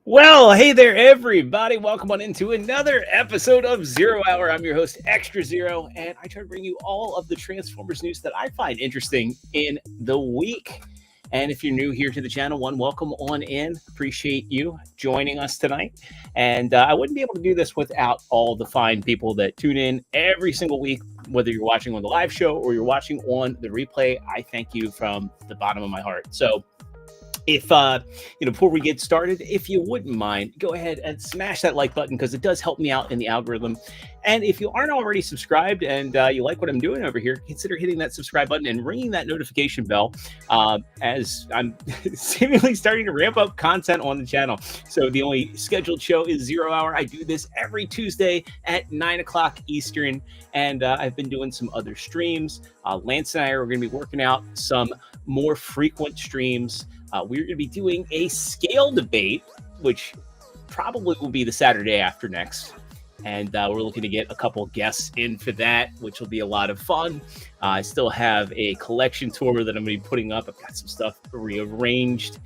Well, hey there, everybody. Welcome on into another episode of Zero Hour. I'm your host, Extra Zero, and I try to bring you all of the Transformers news that I find interesting in the week. And if you're new here to the channel, welcome on in. Appreciate you joining us tonight. And I wouldn't be able to do this without all the fine people that tune in every single week, whether you're watching on the live show or you're watching on the replay. I thank you from the bottom of my heart. So if before we get started, if you wouldn't mind, go ahead and smash that like button because it does help me out in the algorithm. And if you aren't already subscribed and you like what I'm doing over here, consider hitting that subscribe button and ringing that notification bell as I'm seemingly starting to ramp up content on the channel. So the only scheduled show is 0 Hour. I do this every Tuesday at 9 o'clock Eastern, and I've been doing some other streams. Lance and I are going to be working out some more frequent streams. We're going to be doing a scale debate, which probably will be the Saturday after next. And we're looking to get a couple guests in for that, which will be a lot of fun. I still have a collection tour that I'm going to be putting up. I've got some stuff rearranged,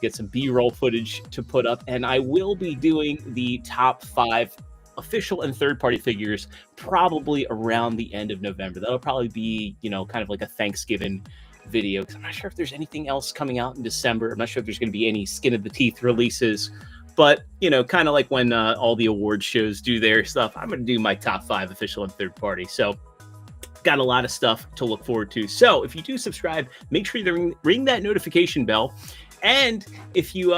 get some B-roll footage to put up. And I will be doing the top 5 official and third-party figures probably around the end of November. That'll probably be, kind of like a Thanksgiving video, because I'm not sure if there's anything else coming out in December. I'm not sure if there's going to be any skin of the teeth releases, but kind of like when all the award shows do their stuff, I'm going to do my top 5 official and third party. So got a lot of stuff to look forward to. So if you do subscribe, make sure you ring that notification bell. And if you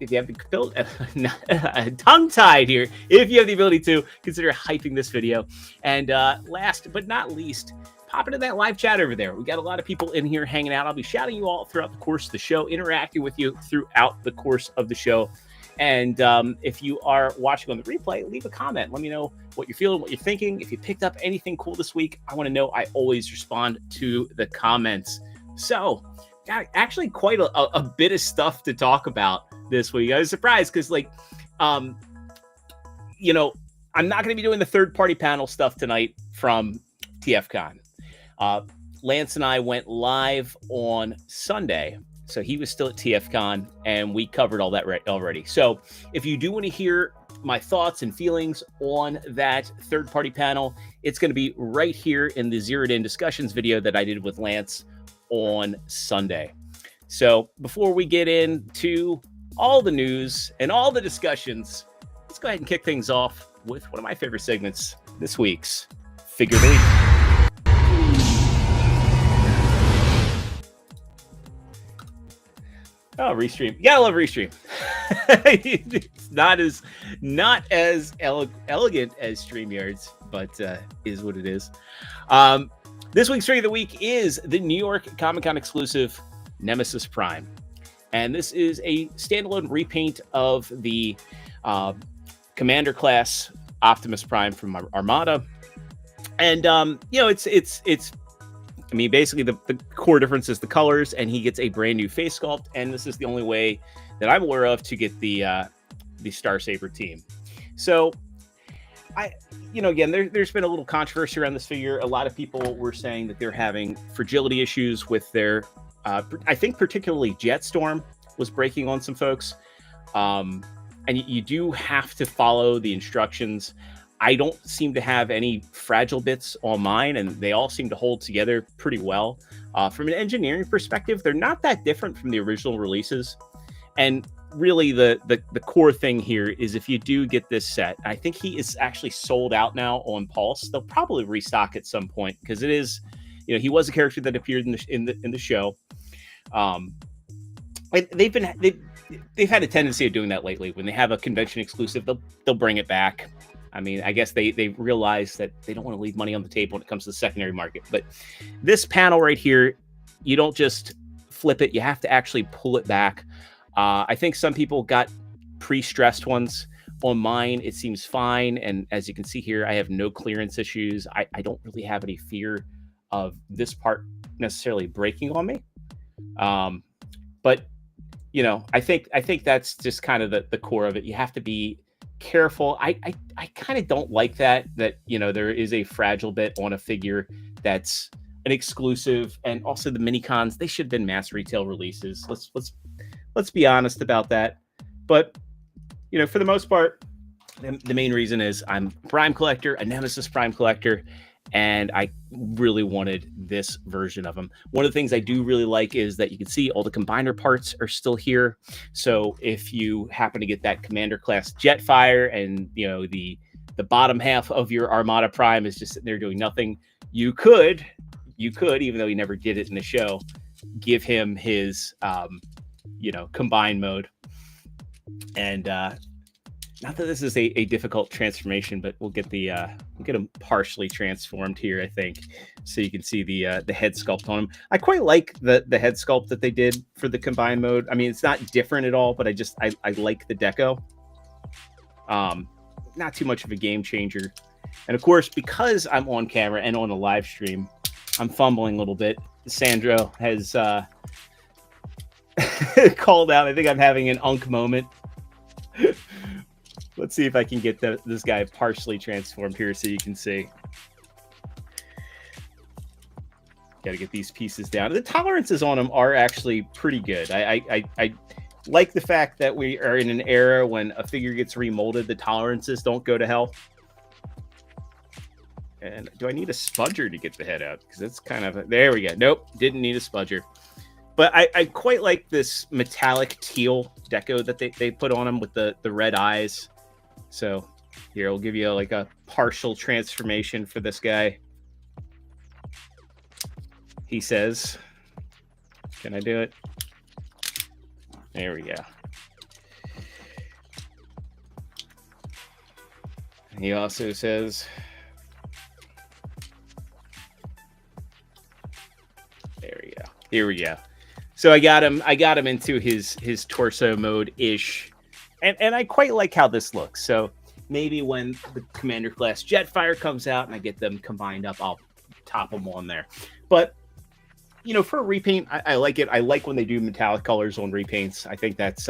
if you have the ability, tongue-tied here, if you have the ability to, consider hyping this video. And last but not least, pop into that live chat over there. We got a lot of people in here hanging out. I'll be shouting you all throughout the course of the show, interacting with you throughout the course of the show. And if you are watching on the replay, leave a comment. Let me know what you're feeling, what you're thinking. If you picked up anything cool this week, I want to know. I always respond to the comments. So, got actually quite a bit of stuff to talk about this week. I was surprised because, I'm not going to be doing the third-party panel stuff tonight from TFCon. Lance and I went live on Sunday, so he was still at TFCon, and we covered all that already. So if you do want to hear my thoughts and feelings on that third-party panel, it's going to be right here in the Zeroed In Discussions video that I did with Lance on Sunday. So before we get into all the news and all the discussions, let's go ahead and kick things off with one of my favorite segments, this week's Figure the Week. Oh, Restream. You gotta love Restream. It's not as elegant as StreamYards, but is what it is. This week's Figure of the Week is the New York Comic-Con exclusive Nemesis Prime. And this is a standalone repaint of the Commander class Optimus Prime from Armada. And, basically the core difference is the colors, and he gets a brand new face sculpt. And this is the only way that I'm aware of to get the Star Saber team. So again, there's been a little controversy around this figure. A lot of people were saying that they're having fragility issues with their, I think particularly Jetstorm was breaking on some folks. And you do have to follow the instructions. I don't seem to have any fragile bits on mine, and they all seem to hold together pretty well. From an engineering perspective, they're not that different from the original releases. And really, the core thing here is if you do get this set, I think he is actually sold out now on Pulse. They'll probably restock at some point because it is, he was a character that appeared in the show. They've had a tendency of doing that lately. When they have a convention exclusive, they'll bring it back. I mean, I guess they realize that they don't want to leave money on the table when it comes to the secondary market. But this panel right here, you don't just flip it. You have to actually pull it back. I think some people got pre-stressed ones On mine, it seems fine. And as you can see here, I have no clearance issues. I don't really have any fear of this part necessarily breaking on me. But I think that's just kind of the core of it. You have to be careful. I kind of don't like that there is a fragile bit on a figure that's an exclusive, and also the mini cons, they should have been mass retail releases. Let's be honest about that. But for the most part, the main reason is I'm a Prime collector, a Nemesis Prime collector, and I really wanted this version of them. One of the things I do really like is that you can see all the combiner parts are still here. So if you happen to get that Commander class Jetfire and the bottom half of your Armada Prime is just sitting there doing nothing, you could, even though he never did it in the show, give him his combine mode. And not that this is a difficult transformation, but we'll get him partially transformed here, I think, so you can see the head sculpt on him. I quite like the head sculpt that they did for the combine mode. I mean, it's not different at all, but I like the deco. Not too much of a game changer. And of course, because I'm on camera and on a live stream, I'm fumbling a little bit. Sandro has called out. I think I'm having an unk moment. Let's see if I can get this guy partially transformed here so you can see. Got to get these pieces down. The tolerances on them are actually pretty good. I like the fact that we are in an era when a figure gets remolded, the tolerances don't go to hell. And do I need a spudger to get the head out? Because it's kind of there we go. Nope, didn't need a spudger. But I quite like this metallic teal deco that they put on him with the red eyes. So here, I'll give you like a partial transformation for this guy. He says, can I do it? There we go. He also says, there we go. Here we go. So I got him into his torso mode ish. And I quite like how this looks. So maybe when the Commander class Jetfire comes out and I get them combined up, I'll top them on there. But for a repaint, I like it. I like when they do metallic colors on repaints. I think that's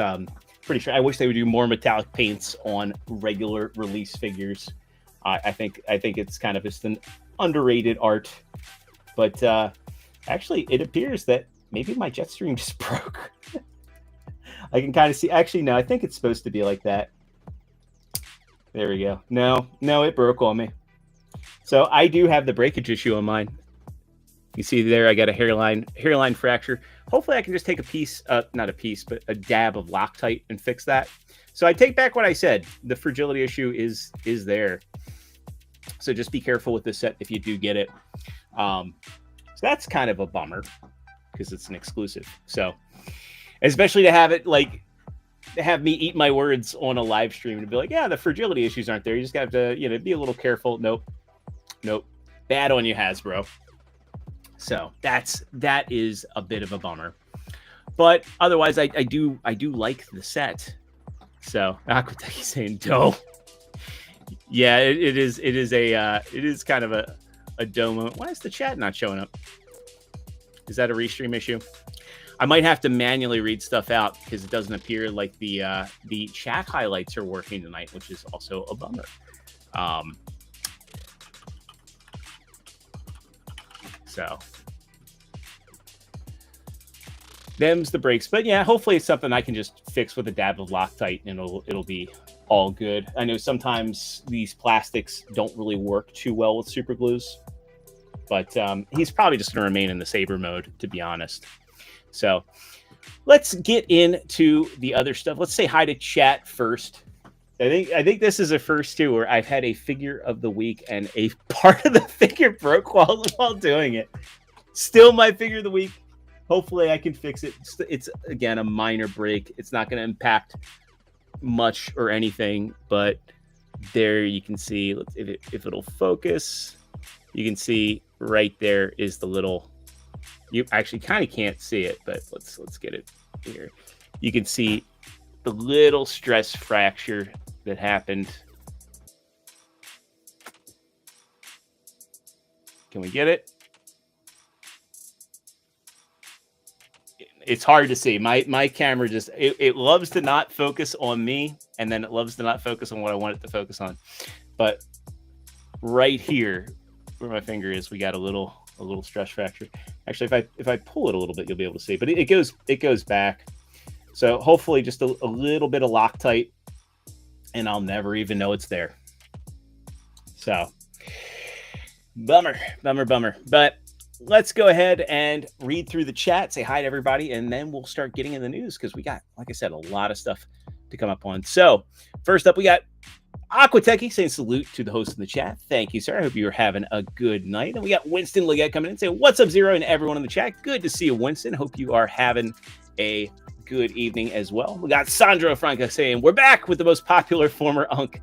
pretty sure. I wish they would do more metallic paints on regular release figures. I think it's kind of just an underrated art. But actually, it appears that maybe my Jetstream just broke. I can kind of see. Actually, no, I think it's supposed to be like that. There we go. No, it broke on me. So I do have the breakage issue on mine. You see there, I got a hairline fracture. Hopefully I can just take a piece, not a piece, but a dab of Loctite and fix that. So I take back what I said. The fragility issue is there. So just be careful with this set if you do get it. So that's kind of a bummer because it's an exclusive. So especially to have it have me eat my words on a live stream and be like, yeah, the fragility issues aren't there. You just have to, be a little careful. Nope. Bad on you, Hasbro. So that is a bit of a bummer. But otherwise, I do like the set. So Aquatechi's saying dough. Yeah, it is kind of a dough moment. Why is the chat not showing up? Is that a restream issue? I might have to manually read stuff out because it doesn't appear like the chat highlights are working tonight, which is also a bummer. So them's the breaks, but yeah, hopefully it's something I can just fix with a dab of Loctite and it'll be all good. I know sometimes these plastics don't really work too well with super glues, but he's probably just going to remain in the Saber mode, to be honest. So let's get into the other stuff. Let's say hi to chat first. I think this is a first too, where I've had a figure of the week and a part of the figure broke while doing it. Still my figure of the week. Hopefully I can fix it. It's again a minor break. It's not going to impact much or anything, but there you can see if it'll focus. You can see right there is the little. You actually kind of can't see it, but let's get it here. You can see the little stress fracture that happened. Can we get it? It's hard to see. My camera just it loves to not focus on me, and then it loves to not focus on what I want it to focus on. But right here, where my finger is, we got a little stress fracture. Actually, if I pull it a little bit, you'll be able to see. But it goes back. So hopefully, just a little bit of Loctite, and I'll never even know it's there. So bummer. But let's go ahead and read through the chat, say hi to everybody, and then we'll start getting in the news because we got, like I said, a lot of stuff to come up on. So first up, we got Aquateki saying salute to the host in the chat. Thank you, sir. I hope you're having a good night. And we got Winston Leggett coming in saying, what's up, Zero, and everyone in the chat. Good to see you, Winston. Hope you are having a good evening as well. We got Sandro Franca saying, we're back with the most popular former Unk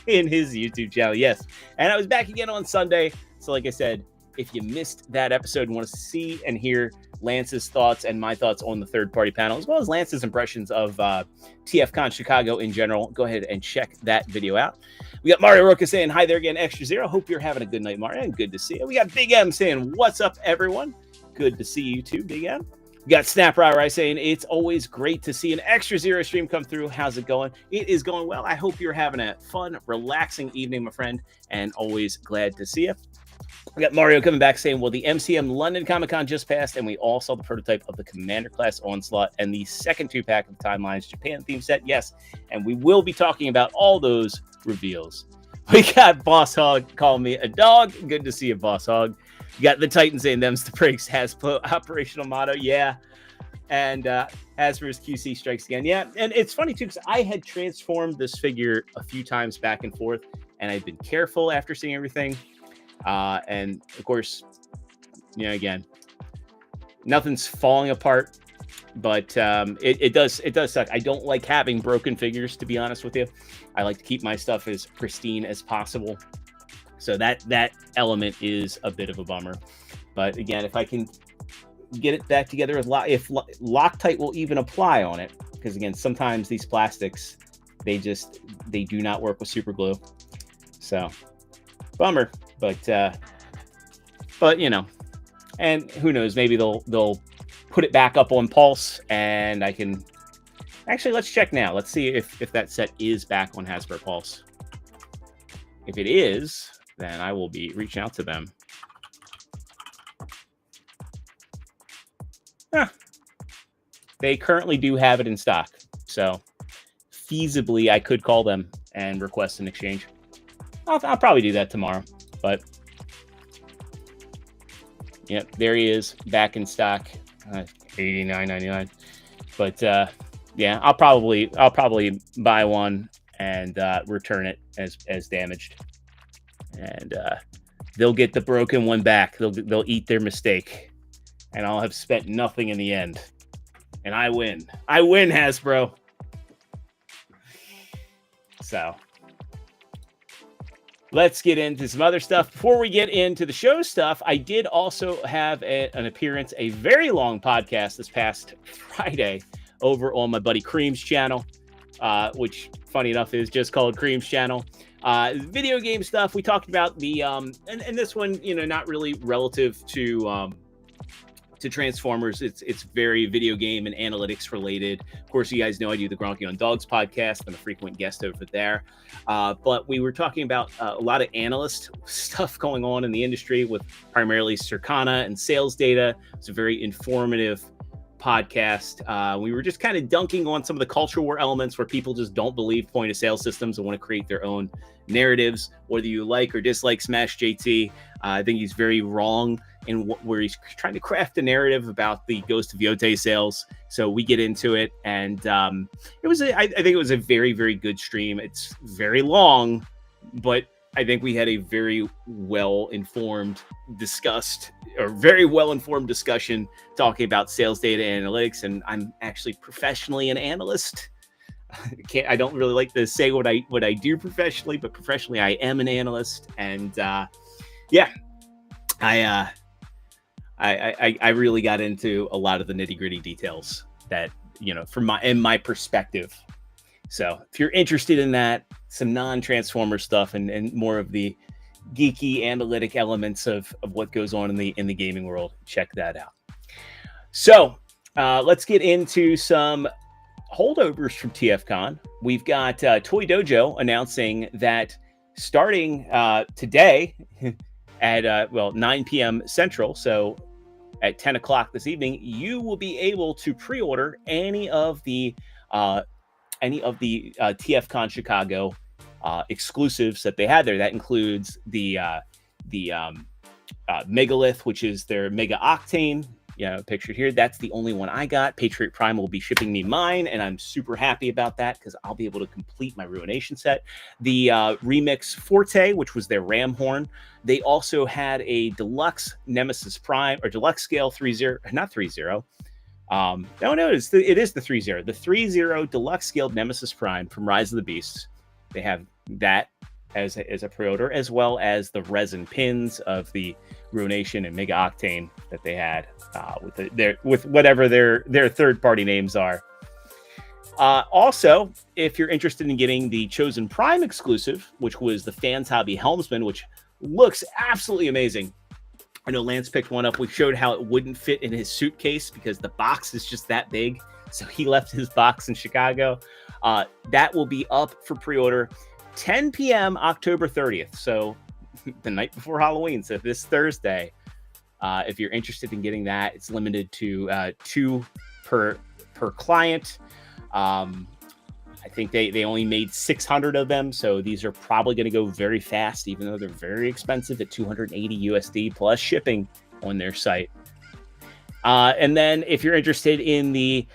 in his YouTube channel. Yes. And I was back again on Sunday. So like I said, if you missed that episode and want to see and hear Lance's thoughts and my thoughts on the third-party panel, as well as Lance's impressions of TFCon Chicago in general, go ahead and check that video out. We got Mario Roca saying, hi there again, Extra Zero. Hope you're having a good night, Mario, and good to see you. We got Big M saying, what's up, everyone? Good to see you too, Big M. We got Snap Rai saying, it's always great to see an Extra Zero stream come through. How's it going? It is going well. I hope you're having a fun, relaxing evening, my friend, and always glad to see you. We got Mario coming back saying, well, the MCM London ComicCon just passed, and we all saw the prototype of the Commander Class Onslaught and the second 2-pack of the Timelines Japan theme set. Yes, and we will be talking about all those reveals. We got Boss Hog calling me a dog. Good to see you, Boss Hog. You got the Titan saying, them's the breaks. Hasbro operational motto. Yeah. And Hasbro's QC strikes again. Yeah, and it's funny, too, because I had transformed this figure a few times back and forth, and I've been careful after seeing everything. And of course, you know, again, nothing's falling apart, but it does suck. I don't like having broken figures, to be honest with you. I like to keep my stuff as pristine as possible. So that element is a bit of a bummer. But again, if I can get it back together, if Loctite will even apply on it, because again, sometimes these plastics, they do not work with super glue. So bummer. But you know, and who knows, maybe they'll put it back up on Pulse, and I can actually, let's check now. Let's see if that set is back on Hasbro Pulse. If it is, then I will be reaching out to them. They currently do have it in stock, so feasibly I could call them and request an exchange. I'll probably do that tomorrow. But yep, there he is, back in stock, $89.99. But yeah, I'll probably buy one and return it as damaged, and they'll get the broken one back. They'll eat their mistake, and I'll have spent nothing in the end, and I win. I win, Hasbro. So let's get into some other stuff. Before we get into the show stuff, I did also have an appearance, a very long podcast this past Friday over on my buddy Cream's channel, which, funny enough, is just called Cream's channel. Video game stuff. We talked about the, and this one, you know, not really relative to Transformers. It's very video game and analytics related. Of course, you guys know I do the Gronky on Dogs podcast. I'm a frequent guest over there. But we were talking about a lot of analyst stuff going on in the industry with primarily Circana and sales data. It's a very informative podcast. We were just kind of dunking on some of the culture war elements where people just don't believe point of sale systems and want to create their own narratives. Whether you like or dislike Smash JT, I think he's very wrong in where he's trying to craft a narrative about the Ghost of Yote sales. So we get into it, and it was I think it was a very, very good stream. It's very long, but I think we had a very well-informed discussion talking about sales data and analytics. And I'm actually professionally an analyst. I don't really like to say what I do professionally, but professionally I am an analyst. And yeah, I really got into a lot of the nitty-gritty details that, you know, from my perspective. So if you're interested in that, some non-Transformer stuff and more of the geeky analytic elements of what goes on in the gaming world, check that out. So let's get into some holdovers from TFCon. We've got Toy Dojo announcing that starting today at 9 p.m. Central, so at 10 o'clock this evening, you will be able to pre-order any of the TFCon Chicago exclusives that they had there. That includes the Megalith, which is their Mega Octane. Pictured here. That's the only one I got. Patriot Prime will be shipping me mine, and I'm super happy about that because I'll be able to complete my Ruination set. The Remix Forte, which was their Ram Horn. They also had a Deluxe Nemesis Prime, or Deluxe Scale 3.0, not 3.0. It is the 3.0. The 3.0 Deluxe Scaled Nemesis Prime from Rise of the Beasts. They have that as a pre-order, as well as the resin pins of the Ruination and Mega Octane that they had with whatever their third-party names are. Also, if you're interested in getting the Chosen Prime exclusive, which was the Fans Hobby Helmsman, which looks absolutely amazing. I know Lance picked one up. We showed how it wouldn't fit in his suitcase because the box is just that big. So he left his box in Chicago. That will be up for pre-order 10 p.m. October 30th. So the night before Halloween. So this Thursday, if you're interested in getting that, it's limited to 2 per client. I think they only made 600 of them. So these are probably going to go very fast, even though they're very expensive at 280 USD plus shipping on their site. And then if you're interested in the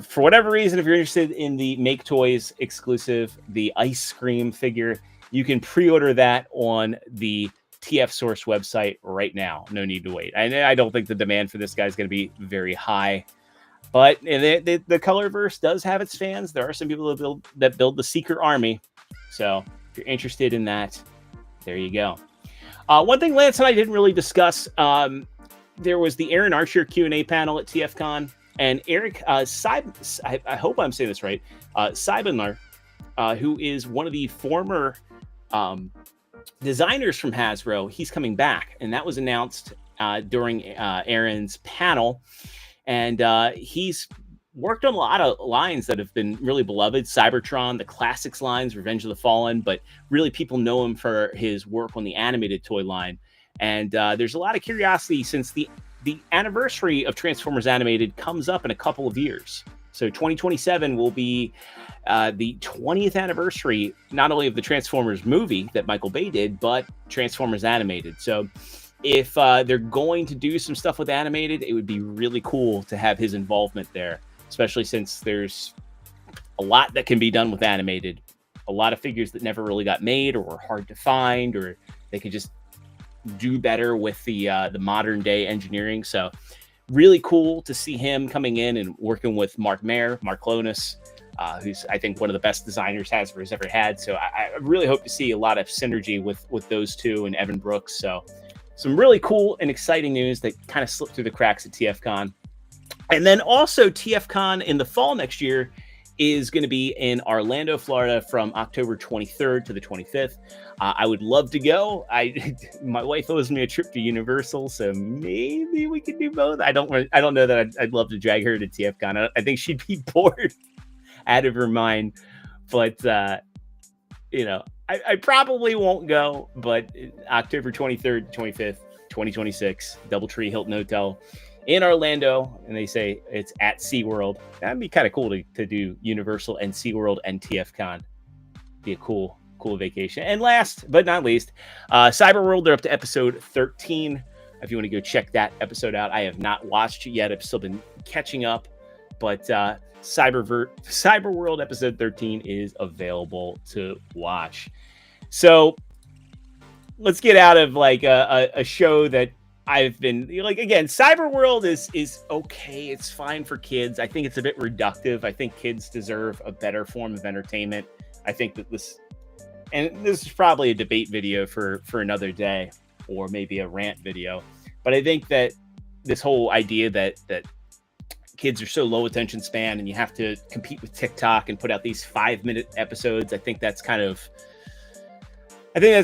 for whatever reason, if you're interested in the Make Toys exclusive, the Ice Cream figure, you can pre-order that on the TF Source website right now. No need to wait. I don't think the demand for this guy is going to be very high, but the Colorverse does have its fans. There are some people that build the Seeker Army. So if you're interested in that, there you go. One thing Lance and I didn't really discuss, there was the Aaron Archer Q&A panel at TFCon. And Eric, I hope I'm saying this right, Skybound, who is one of the former designers from Hasbro, he's coming back. And that was announced during Aaron's panel. And he's worked on a lot of lines that have been really beloved. Cybertron, the Classics lines, Revenge of the Fallen. But really people know him for his work on the animated toy line. And there's a lot of curiosity since the anniversary of Transformers Animated comes up in a couple of years. So 2027 will be the 20th anniversary, not only of the Transformers movie that Michael Bay did, but Transformers Animated. So if they're going to do some stuff with Animated, it would be really cool to have his involvement there, especially since there's a lot that can be done with Animated. A lot of figures that never really got made or were hard to find, or they could just do better with the modern day engineering. So really cool to see him coming in and working with Mark Clonas, who's I think one of the best designers Hasbro's ever had. So I really hope to see a lot of synergy with those two and Evan Brooks. So some really cool and exciting news that kind of slipped through the cracks at TFCon. And then also TFCon in the fall next year is going to be in Orlando, Florida from October 23rd to the 25th. I would love to go. My wife owes me a trip to Universal, so maybe we could do both. I don't know that I'd love to drag her to TFCon. I think she'd be bored out of her mind. But I probably won't go. But October 23rd to 25th, 2026, DoubleTree Hilton Hotel in Orlando, and they say it's at SeaWorld. That'd be kind of cool to do Universal and SeaWorld and TFCon. Be a cool vacation. And last but not least, Cyberworld, they're up to episode 13. If you want to go check that episode out, I have not watched it yet. I've still been catching up, but Cyberworld episode 13 is available to watch. So let's get out of like a show that I've been like, again, Cyberworld is okay. It's fine for kids. I think it's a bit reductive. I think kids deserve a better form of entertainment. I think that this is probably a debate video for another day, or maybe a rant video. But I think that this whole idea that kids are so low attention span and you have to compete with TikTok and put out these 5-minute episodes. I think that's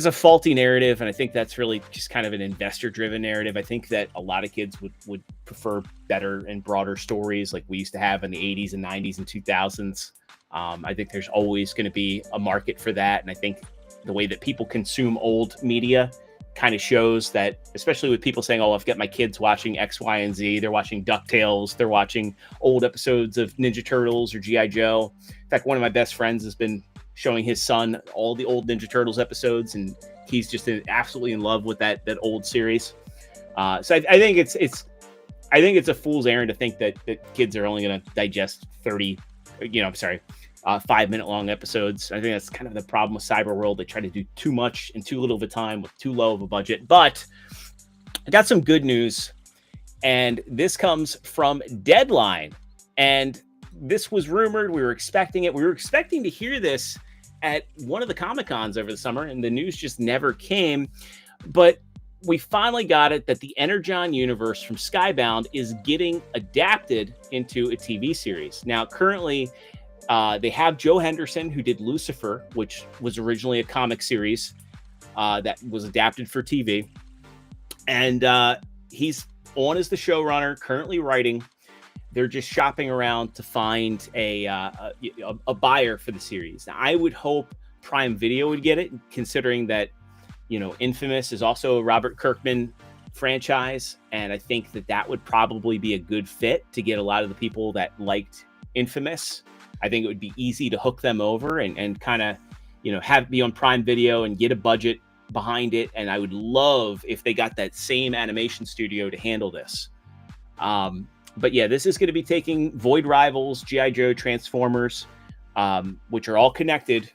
a faulty narrative. And I think that's really just kind of an investor driven narrative. I think that a lot of kids would prefer better and broader stories like we used to have in the 80s and 90s and 2000s. I think there's always going to be a market for that. And I think the way that people consume old media kind of shows that, especially with people saying, oh, I've got my kids watching X, Y, and Z. They're watching DuckTales. They're watching old episodes of Ninja Turtles or G.I. Joe. In fact, one of my best friends has been showing his son all the old Ninja Turtles episodes, and he's just absolutely in love with that old series. So I think it's a fool's errand to think that kids are only going to digest 5-minute long episodes. I think that's kind of the problem with Cyberworld. They try to do too much in too little of a time with too low of a budget. But I got some good news, and this comes from Deadline. And this was rumored. We were expecting it. We were expecting to hear this at one of the Comic-Cons over the summer, and the news just never came. But we finally got it that the Energon Universe from Skybound is getting adapted into a TV series. Now, currently, they have Joe Henderson, who did Lucifer, which was originally a comic series that was adapted for TV. And he's on as the showrunner, currently writing. They're just shopping around to find a buyer for the series. Now, I would hope Prime Video would get it, considering that, Infamous is also a Robert Kirkman franchise. And I think that would probably be a good fit to get a lot of the people that liked Infamous. I think it would be easy to hook them over and kind of, have it be on Prime Video and get a budget behind it. And I would love if they got that same animation studio to handle this. But yeah, this is going to be taking Void Rivals, G.I. Joe, Transformers, which are all connected,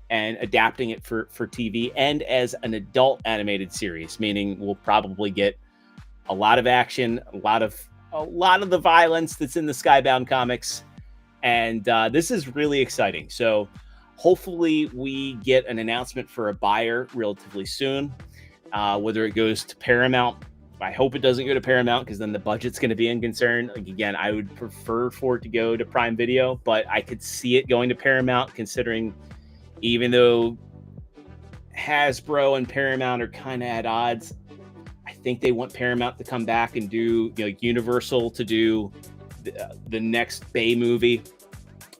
and adapting it for TV and as an adult animated series, meaning we'll probably get a lot of action, a lot of the violence that's in the Skybound comics. And this is really exciting. So hopefully we get an announcement for a buyer relatively soon, whether it goes to Paramount. I hope it doesn't go to Paramount, because then the budget's going to be in concern. Like, again, I would prefer for it to go to Prime Video, but I could see it going to Paramount, considering even though Hasbro and Paramount are kind of at odds, I think they want Paramount to come back and do, Universal to do the next Bay movie.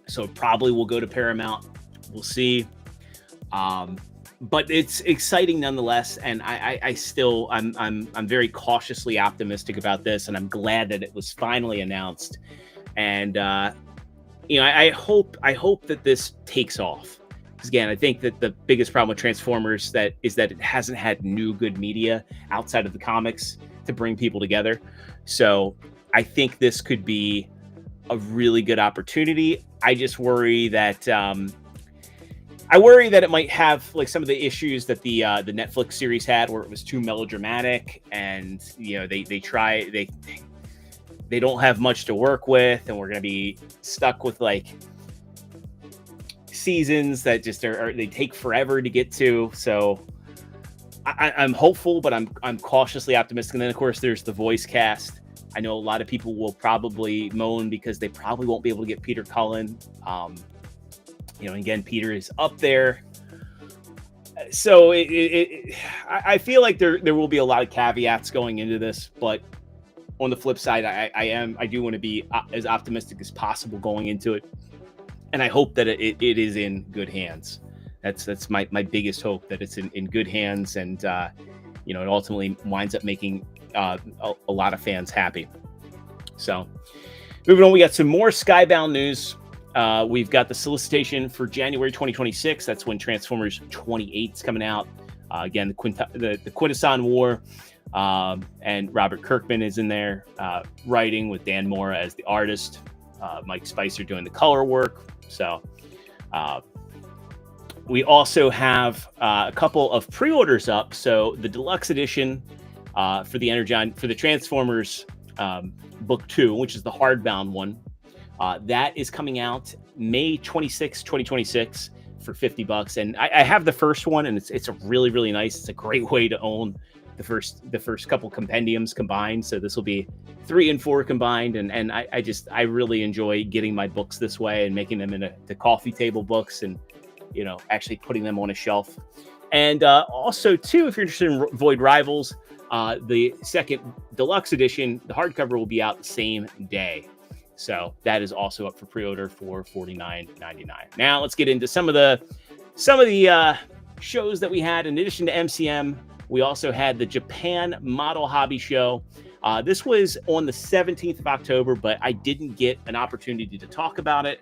So it probably will go to Paramount. We'll see. But it's exciting nonetheless, and I'm very cautiously optimistic about this, and I'm glad that it was finally announced. And I hope that this takes off. Because again, I think that the biggest problem with Transformers is that it hasn't had new good media outside of the comics to bring people together. So I think this could be a really good opportunity. I just worry that it might have like some of the issues that the Netflix series had, where it was too melodramatic, and they don't have much to work with, and we're gonna be stuck with like seasons that just they take forever to get to. So I'm hopeful, but I'm cautiously optimistic. And then of course there's the voice cast. I know a lot of people will probably moan because they probably won't be able to get Peter Cullen. Again, Peter is up there. So I feel like there will be a lot of caveats going into this, but on the flip side, I do want to be as optimistic as possible going into it. And I hope that it is in good hands. That's my biggest hope, that it's in good hands, and it ultimately winds up making a lot of fans happy. So moving on, we got some more Skybound news. We've got the solicitation for January 2026. That's when Transformers 28 is coming out. Again, the Quintesson War, and Robert Kirkman is in there writing, with Dan Mora as the artist, Mike Spicer doing the color work. So we also have a couple of pre-orders up. So the deluxe edition for the Transformers book 2, which is the hardbound one, that is coming out May 26, 2026 for $50. And I have the first one, and it's a really, really nice. It's a great way to own the first couple compendiums combined. So this will be 3 and 4 combined, and I really enjoy getting my books this way and making them into coffee table books, and actually putting them on a shelf. And also too, if you're interested in Void Rivals, the second deluxe edition, the hardcover will be out the same day. So that is also up for pre-order for $49.99. Now let's get into some of the shows that we had. In addition to MCM, we also had the Japan Model Hobby Show. This was on the 17th of October, but I didn't get an opportunity to talk about it.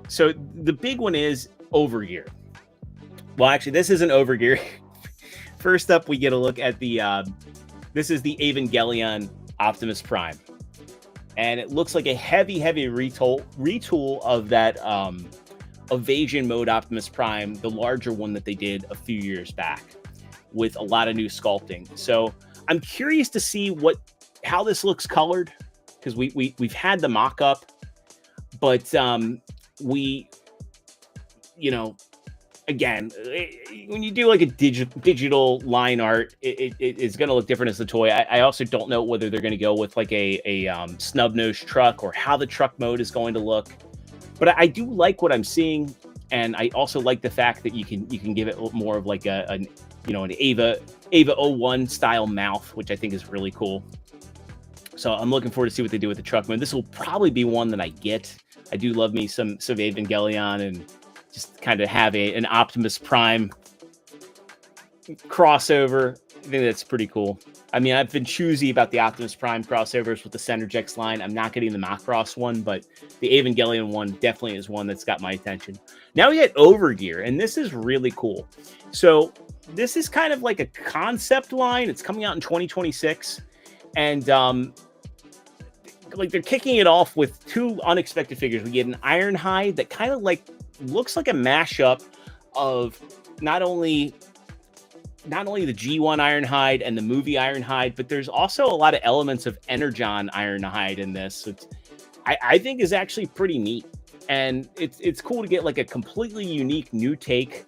So the big one is Overgear. Well, actually, this isn't Overgear. First up, we get a look at this is the Evangelion Optimus Prime. And it looks like a heavy retool of that Evasion Mode Optimus Prime, the larger one that they did a few years back, with a lot of new sculpting. So I'm curious to see how this looks colored, because we've had the mock-up, but again, when you do like a digital line art, it's going to look different as the toy. I also don't know whether they're going to go with like a snub-nosed truck, or how the truck mode is going to look. But I do like what I'm seeing, and I also like the fact that you can give it more of like an Ava 01 style mouth, which I think is really cool. So I'm looking forward to see what they do with the truck mode. This will probably be one that I get. I do love me some Evangelion, and just kind of have an Optimus Prime crossover. I think that's pretty cool. I mean, I've been choosy about the Optimus Prime crossovers with the Centerjex line. I'm not getting the Macross one, but the Evangelion one definitely is one that's got my attention. Now we get Overgear, and this is really cool. So this is kind of like a concept line. It's coming out in 2026, and like they're kicking it off with 2 unexpected figures. We get an Ironhide that kind of like looks like a mashup of not only the G1 Ironhide and the movie Ironhide, but there's also a lot of elements of Energon Ironhide in this, which I think is actually pretty neat. And it's cool to get like a completely unique new take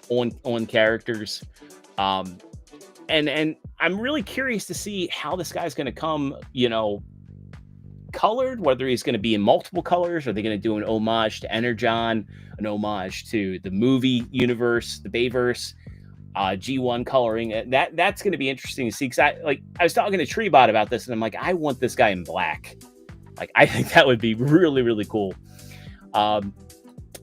on characters. And I'm really curious to see how this guy's going to come, colored, whether he's going to be in multiple colors. Are they going to do an homage to Energon, an homage to the movie universe, the Bayverse, G1 coloring? That's going to be interesting to see, because I was talking to Treebot about this, and I'm like, I want this guy in black. Like, I think that would be really, really cool. And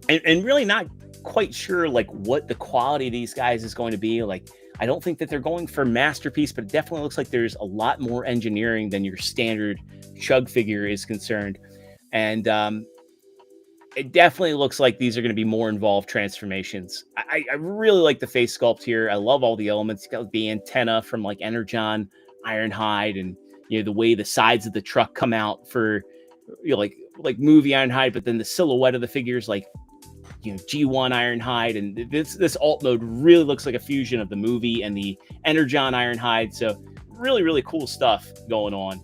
really not quite sure like what the quality of these guys is going to be. Like, I don't think that they're going for masterpiece, but it definitely looks like there's a lot more engineering than your standard Chug figure is concerned. And it definitely looks like these are going to be more involved transformations. I really like the face sculpt here. I love all the elements. You got the antenna from like Energon Ironhide, and the way the sides of the truck come out for like movie Ironhide, but then the silhouette of the figures like G1 Ironhide, and this alt mode really looks like a fusion of the movie and the Energon Ironhide. So really, really cool stuff going on.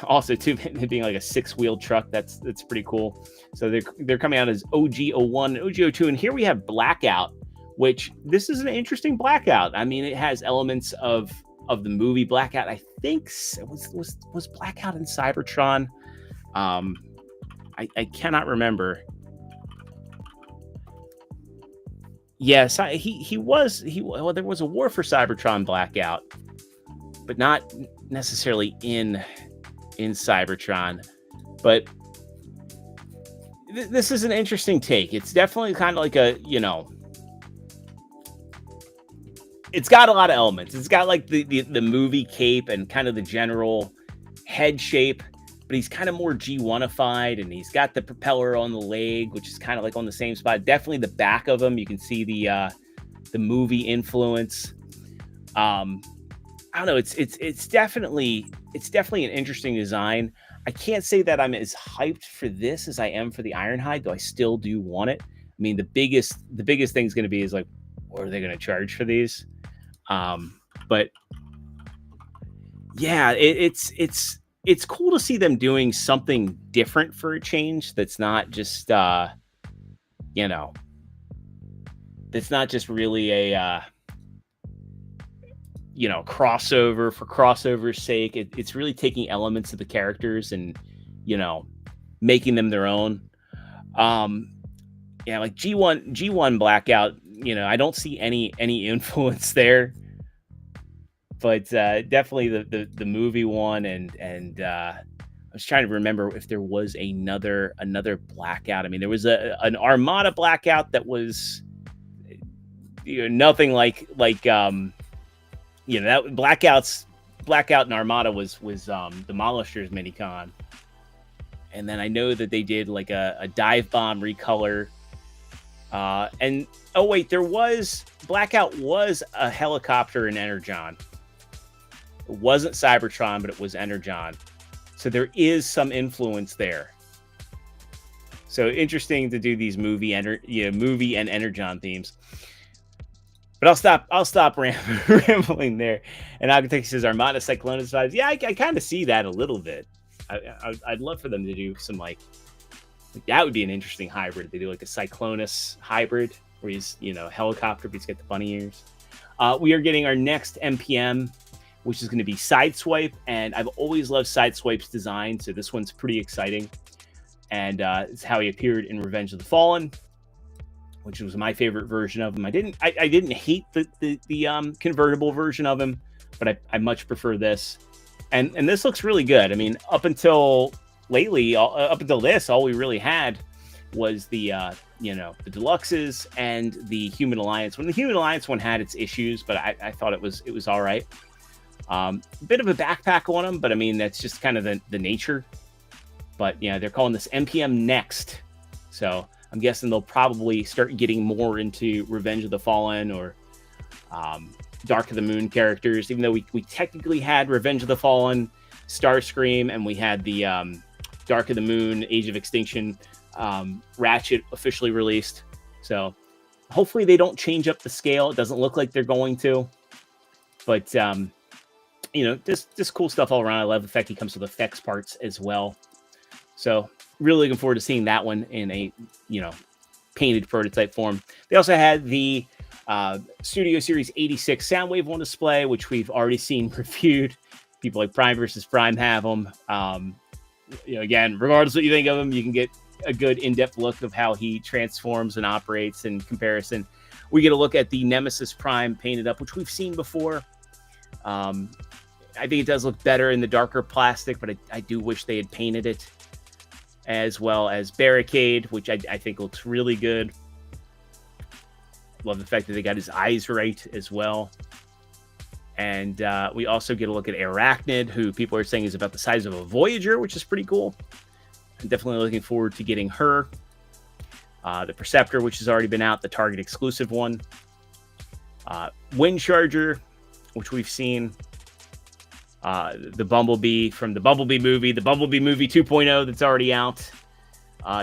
Also, too, being like a 6-wheeled truck, that's pretty cool. So they're coming out as OG01 and OG02, and here we have Blackout, which this is an interesting Blackout. I mean, it has elements of the movie Blackout. I think was Blackout in Cybertron. I cannot remember. Yes, there was a War for Cybertron Blackout, but not necessarily in Cybertron. But this is an interesting take. It's definitely kind of like it's got a lot of elements. It's got like the movie cape and kind of the general head shape, but he's kind of more G1ified, and he's got the propeller on the leg, which is kind of like on the same spot. Definitely the back of him, you can see the movie influence. I don't know. It's definitely an interesting design. I can't say that I'm as hyped for this as I am for the Ironhide, though I still do want it. I mean, the biggest thing is going to be is like, what are they going to charge for these? But yeah, it's cool to see them doing something different for a change. That's not just that's not just really a crossover for crossover's sake. It's really taking elements of the characters and, making them their own. Like G1 Blackout, I don't see any influence there, but definitely the movie one, and I was trying to remember if there was another Blackout. I mean, there was an Armada Blackout that was nothing like that Blackout and Armada was Demolishers Minicon. And then I know that they did like a dive bomb recolor. And oh wait, Blackout was a helicopter in Energon. It wasn't Cybertron, but it was Energon. So there is some influence there. So interesting to do these movie and Energon themes. But I'll stop rambling there. And Architect says Armada Cyclonus vibes. Yeah, I kind of see that a little bit. I'd love for them to do some like that would be an interesting hybrid. They do like a Cyclonus hybrid where he's helicopter, but he's got the bunny ears. We are getting our next MPM, which is going to be Sideswipe, and I've always loved Sideswipe's design, so this one's pretty exciting. And it's how he appeared in Revenge of the Fallen, which was my favorite version of him. I didn't hate the convertible version of him, but I much prefer this. And this looks really good. I mean, up until this, all we really had was the the deluxes and the Human Alliance. When the Human Alliance one had its issues, but I thought it was all right. Bit of a backpack on them, but I mean that's just kind of the nature. But they're calling this MPM Next, so I'm guessing they'll probably start getting more into Revenge of the Fallen or Dark of the Moon characters, even though we technically had Revenge of the Fallen, Starscream, and we had the Dark of the Moon, Age of Extinction, Ratchet officially released. So hopefully they don't change up the scale. It doesn't look like they're going to. But, just cool stuff all around. I love the fact he comes with effects parts as well. So really looking forward to seeing that one in a, painted prototype form. They also had the Studio Series 86 Soundwave on display, which we've already seen reviewed. People like Prime versus Prime have them. Again, regardless of what you think of him, you can get a good in-depth look of how he transforms and operates in comparison. We get a look at the Nemesis Prime painted up, which we've seen before. I think it does look better in the darker plastic, but I do wish they had painted it. As well as Barricade, which I think looks really good. Love the fact that they got his eyes right as well. And we also get a look at Arachnid, who people are saying is about the size of a Voyager, which is pretty cool. I'm definitely looking forward to getting her. The Perceptor, which has already been out, the Target exclusive one. Wind Charger, which we've seen. The Bumblebee from the Bumblebee movie 2.0 that's already out.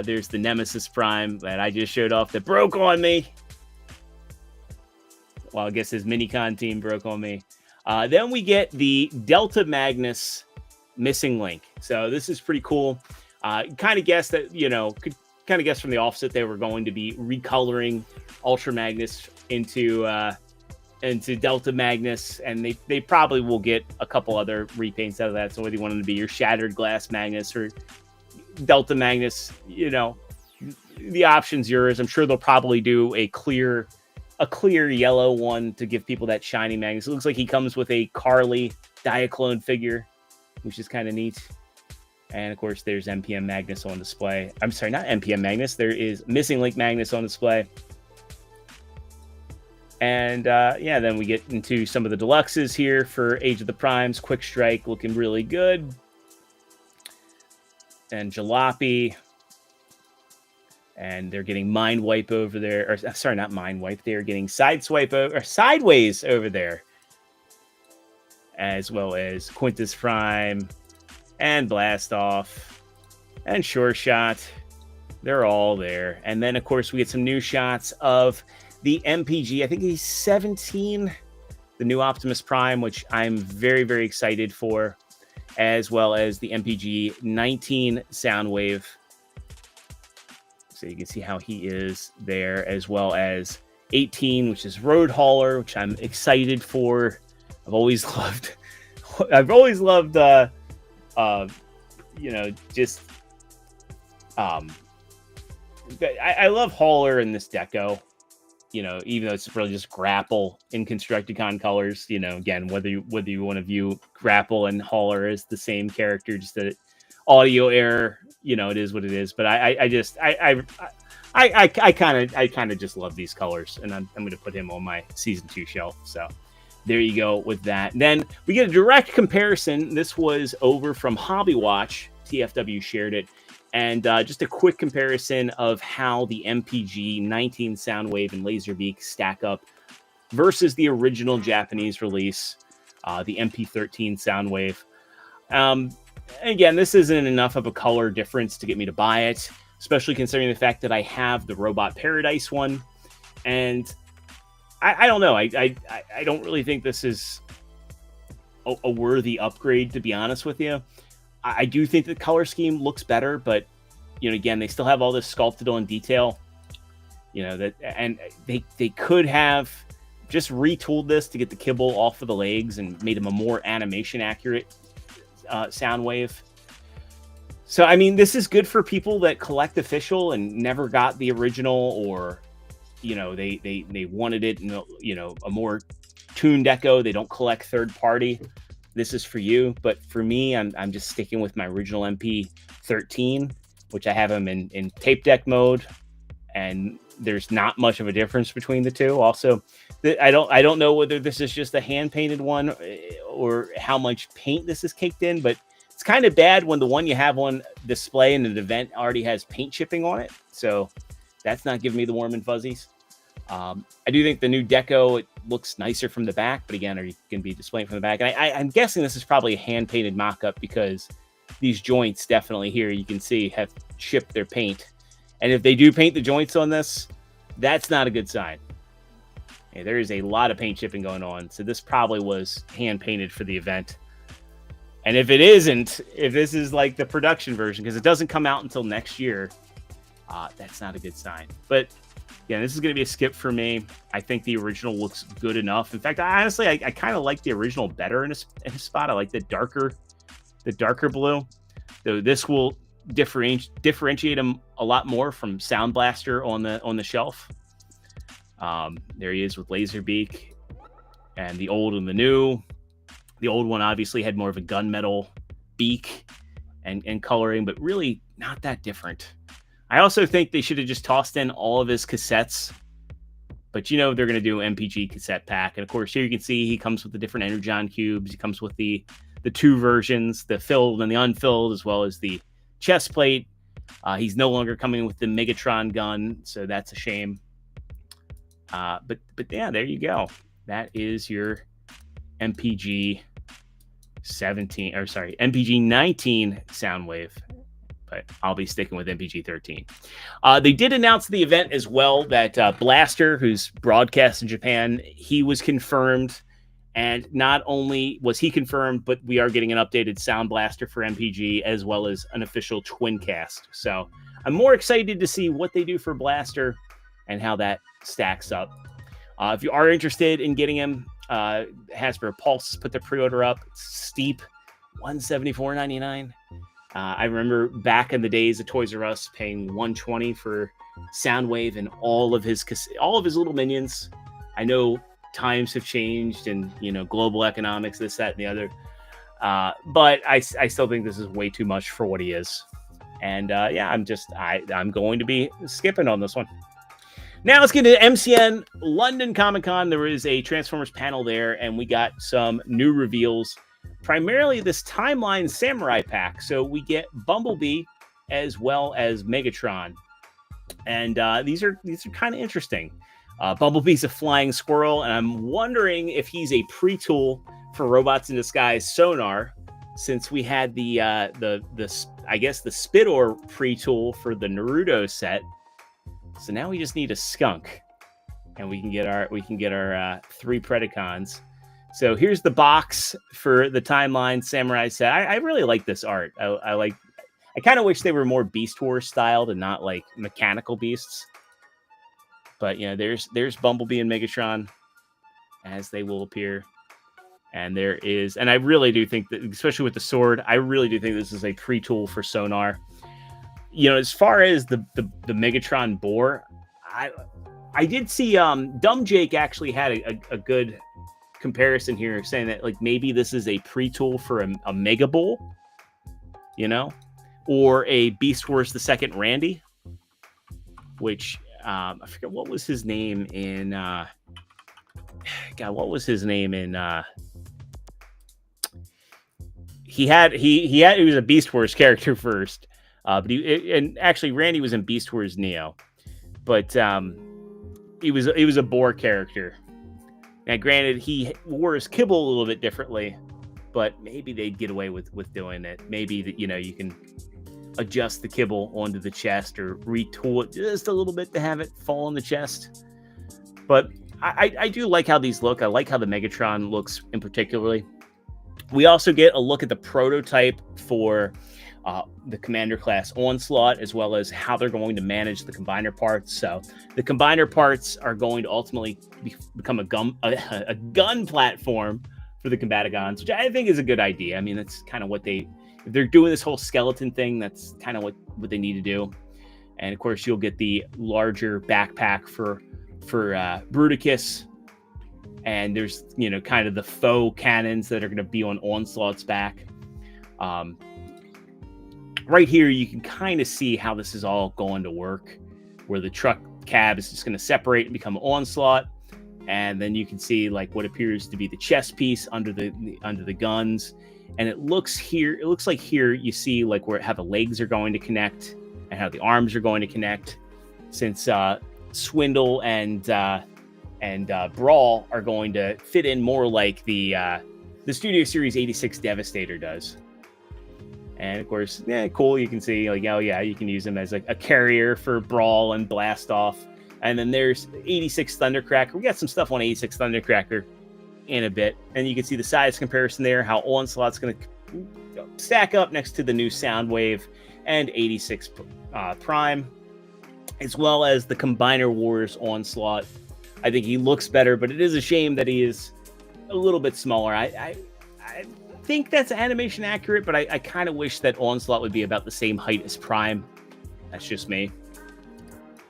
There's the Nemesis Prime that I just showed off that broke on me. Well, I guess his Minicon team broke on me. Then we get the Delta Magnus Missing Link. So this is pretty cool. Kind of guessed that, could kind of guess from the offset they were going to be recoloring Ultra Magnus into Delta Magnus, and they probably will get a couple other repaints out of that. So whether you want them to be your Shattered Glass Magnus or Delta Magnus, the option's yours. I'm sure they'll probably do a clear yellow one to give people that shiny Magnus. It looks like he comes with a Carly Diaclone figure, which is kind of neat. And of course, there's MPM Magnus on display. I'm sorry, not MPM Magnus. There is Missing Link Magnus on display. And then we get into some of the deluxes here for Age of the Primes. Quick Strike looking really good. And Jalopy. And they're getting Mind Wipe over there. Or sorry, not Mind Wipe. They're getting Sideswipe or Sideways over there. As well as Quintus Prime and Blast Off and Sure Shot. They're all there. And then, of course, we get some new shots of the MPG, I think he's 17, the new Optimus Prime, which I'm very, very excited for, as well as the MPG 19 Soundwave. So you can see how he is there, as well as 18, which is Road Hauler, which I'm excited for. I've always loved, I've always loved, you know, just, I love Hauler in this deco. You know, even though it's really just Grapple in Constructicon colors, you know, again, whether you want to view Grapple and Hauler as the same character, just that audio error, you know, it is what it is. But I kind of just love these colors, and I'm going to put him on my season 2 shelf. So there you go with that. And then we get a direct comparison. This was over from Hobby Watch. TFW shared it. And just a quick comparison of how the MPG 19 Soundwave and Laserbeak stack up versus the original Japanese release, the MP13 Soundwave. Again, this isn't enough of a color difference to get me to buy it, especially considering the fact that I have the Robot Paradise one. And I don't know. I don't really think this is a worthy upgrade, to be honest with you. I do think the color scheme looks better, but, you know, again, they still have all this sculpted on detail, you know, that, and they could have just retooled this to get the kibble off of the legs and made them a more animation accurate Soundwave. So, I mean, this is good for people that collect official and never got the original, or, you know, they wanted it in, you know, a more tuned deco. They don't collect third party. This is for you, but for me, I'm just sticking with my original MP13, which I have them in tape deck mode, and there's not much of a difference between the two. Also, I don't know whether this is just a hand painted one or how much paint this is caked in, but it's kind of bad when the one you have on display in an event already has paint chipping on it. So that's not giving me the warm and fuzzies. I do think the new deco, it looks nicer from the back, but again, are you going to be displaying from the back? And I'm guessing this is probably a hand-painted mock-up, because these joints definitely here, you can see, have chipped their paint. And if they do paint the joints on this, that's not a good sign. Yeah, there is a lot of paint chipping going on, so this probably was hand-painted for the event. And if it isn't, if this is like the production version, because it doesn't come out until next year, that's not a good sign. But yeah, this is going to be a skip for me. I think the original looks good enough. In fact, I kind of like the original better in a spot. I like the darker blue. Though this will differentiate him a lot more from Sound Blaster on the shelf. There he is with Laserbeak, and the old and the new. The old one obviously had more of a gunmetal beak and coloring, but really not that different. I also think they should have just tossed in all of his cassettes, but you know they're going to do an MPG cassette pack. And of course, here you can see he comes with the different Energon cubes. He comes with the two versions, the filled and the unfilled, as well as the chest plate. He's no longer coming with the Megatron gun, so that's a shame. But yeah, there you go. That is your MPG 19 Soundwave. But I'll be sticking with MPG 13. They did announce the event as well that Blaster, who's broadcast in Japan, he was confirmed. And not only was he confirmed, but we are getting an updated Sound Blaster for MPG, as well as an official twin cast. So I'm more excited to see what they do for Blaster and how that stacks up. If you are interested in getting him, Hasbro Pulse put the pre-order up. It's steep, $174.99. I remember back in the days of Toys R Us paying $120 for Soundwave and all of his little minions. I know times have changed, and you know, global economics, this, that, and the other. But I still think this is way too much for what he is. And yeah, I'm going to be skipping on this one. Now let's get to MCM London ComicCon. There was a Transformers panel there, and we got some new reveals. Primarily this Timeline Samurai pack. So we get Bumblebee as well as Megatron. And these are kind of interesting. Bumblebee's a flying squirrel, and I'm wondering if he's a pre-tool for Robots in Disguise Sonar, since we had the I guess the Spidor pre-tool for the Naruto set. So now we just need a skunk, and we can get our 3 Predacons. So here's the box for the Timeline Samurai set. I really like this art. I kind of wish they were more Beast Wars styled and not like mechanical beasts. But you know, there's Bumblebee and Megatron as they will appear. And there is, and I really do think that, especially with the sword, I really do think this is a pre-tool for Sonar. You know, as far as the Megatron Boar, I did see Dumb Jake actually had a good comparison here, saying that like maybe this is a pre-tool for a Mega Bull, you know, or a Beast Wars the Second Randy, which I forget what was his name in God, what was his name in he was a Beast Wars character first, but and actually Randy was in Beast Wars Neo, but he was a Boar character. Now, granted, he wore his kibble a little bit differently, but maybe they'd get away with doing it. Maybe that, you know, you can adjust the kibble onto the chest or retool it just a little bit to have it fall on the chest. But I do like how these look. I like how the Megatron looks in particularly. We also get a look at the prototype for the Commander class Onslaught, as well as how they're going to manage the combiner parts. So the combiner parts are going to ultimately become a gun platform for the Combaticons, which I think is a good idea. I mean, that's kind of what if they're doing this whole skeleton thing, that's kind of what they need to do. And of course, you'll get the larger backpack for Bruticus. And there's, you know, kind of the faux cannons that are going to be on Onslaught's back. Right here, you can kind of see how this is all going to work, where the truck cab is just going to separate and become Onslaught. And then you can see like what appears to be the chest piece under the guns. And it looks like here you see like how the legs are going to connect and how the arms are going to connect, since Swindle and Brawl are going to fit in more like the Studio Series 86 Devastator does. And of course, yeah, cool. You can see like, oh yeah, you can use them as a carrier for Brawl and Blast Off. And then there's 86 Thundercracker. We got some stuff on 86 Thundercracker in a bit. And you can see the size comparison there, how Onslaught's going to stack up next to the new Soundwave and 86 Prime, as well as the Combiner Wars Onslaught. I think he looks better, but it is a shame that he is a little bit smaller. I think that's animation accurate, but I kind of wish that Onslaught would be about the same height as Prime. That's just me.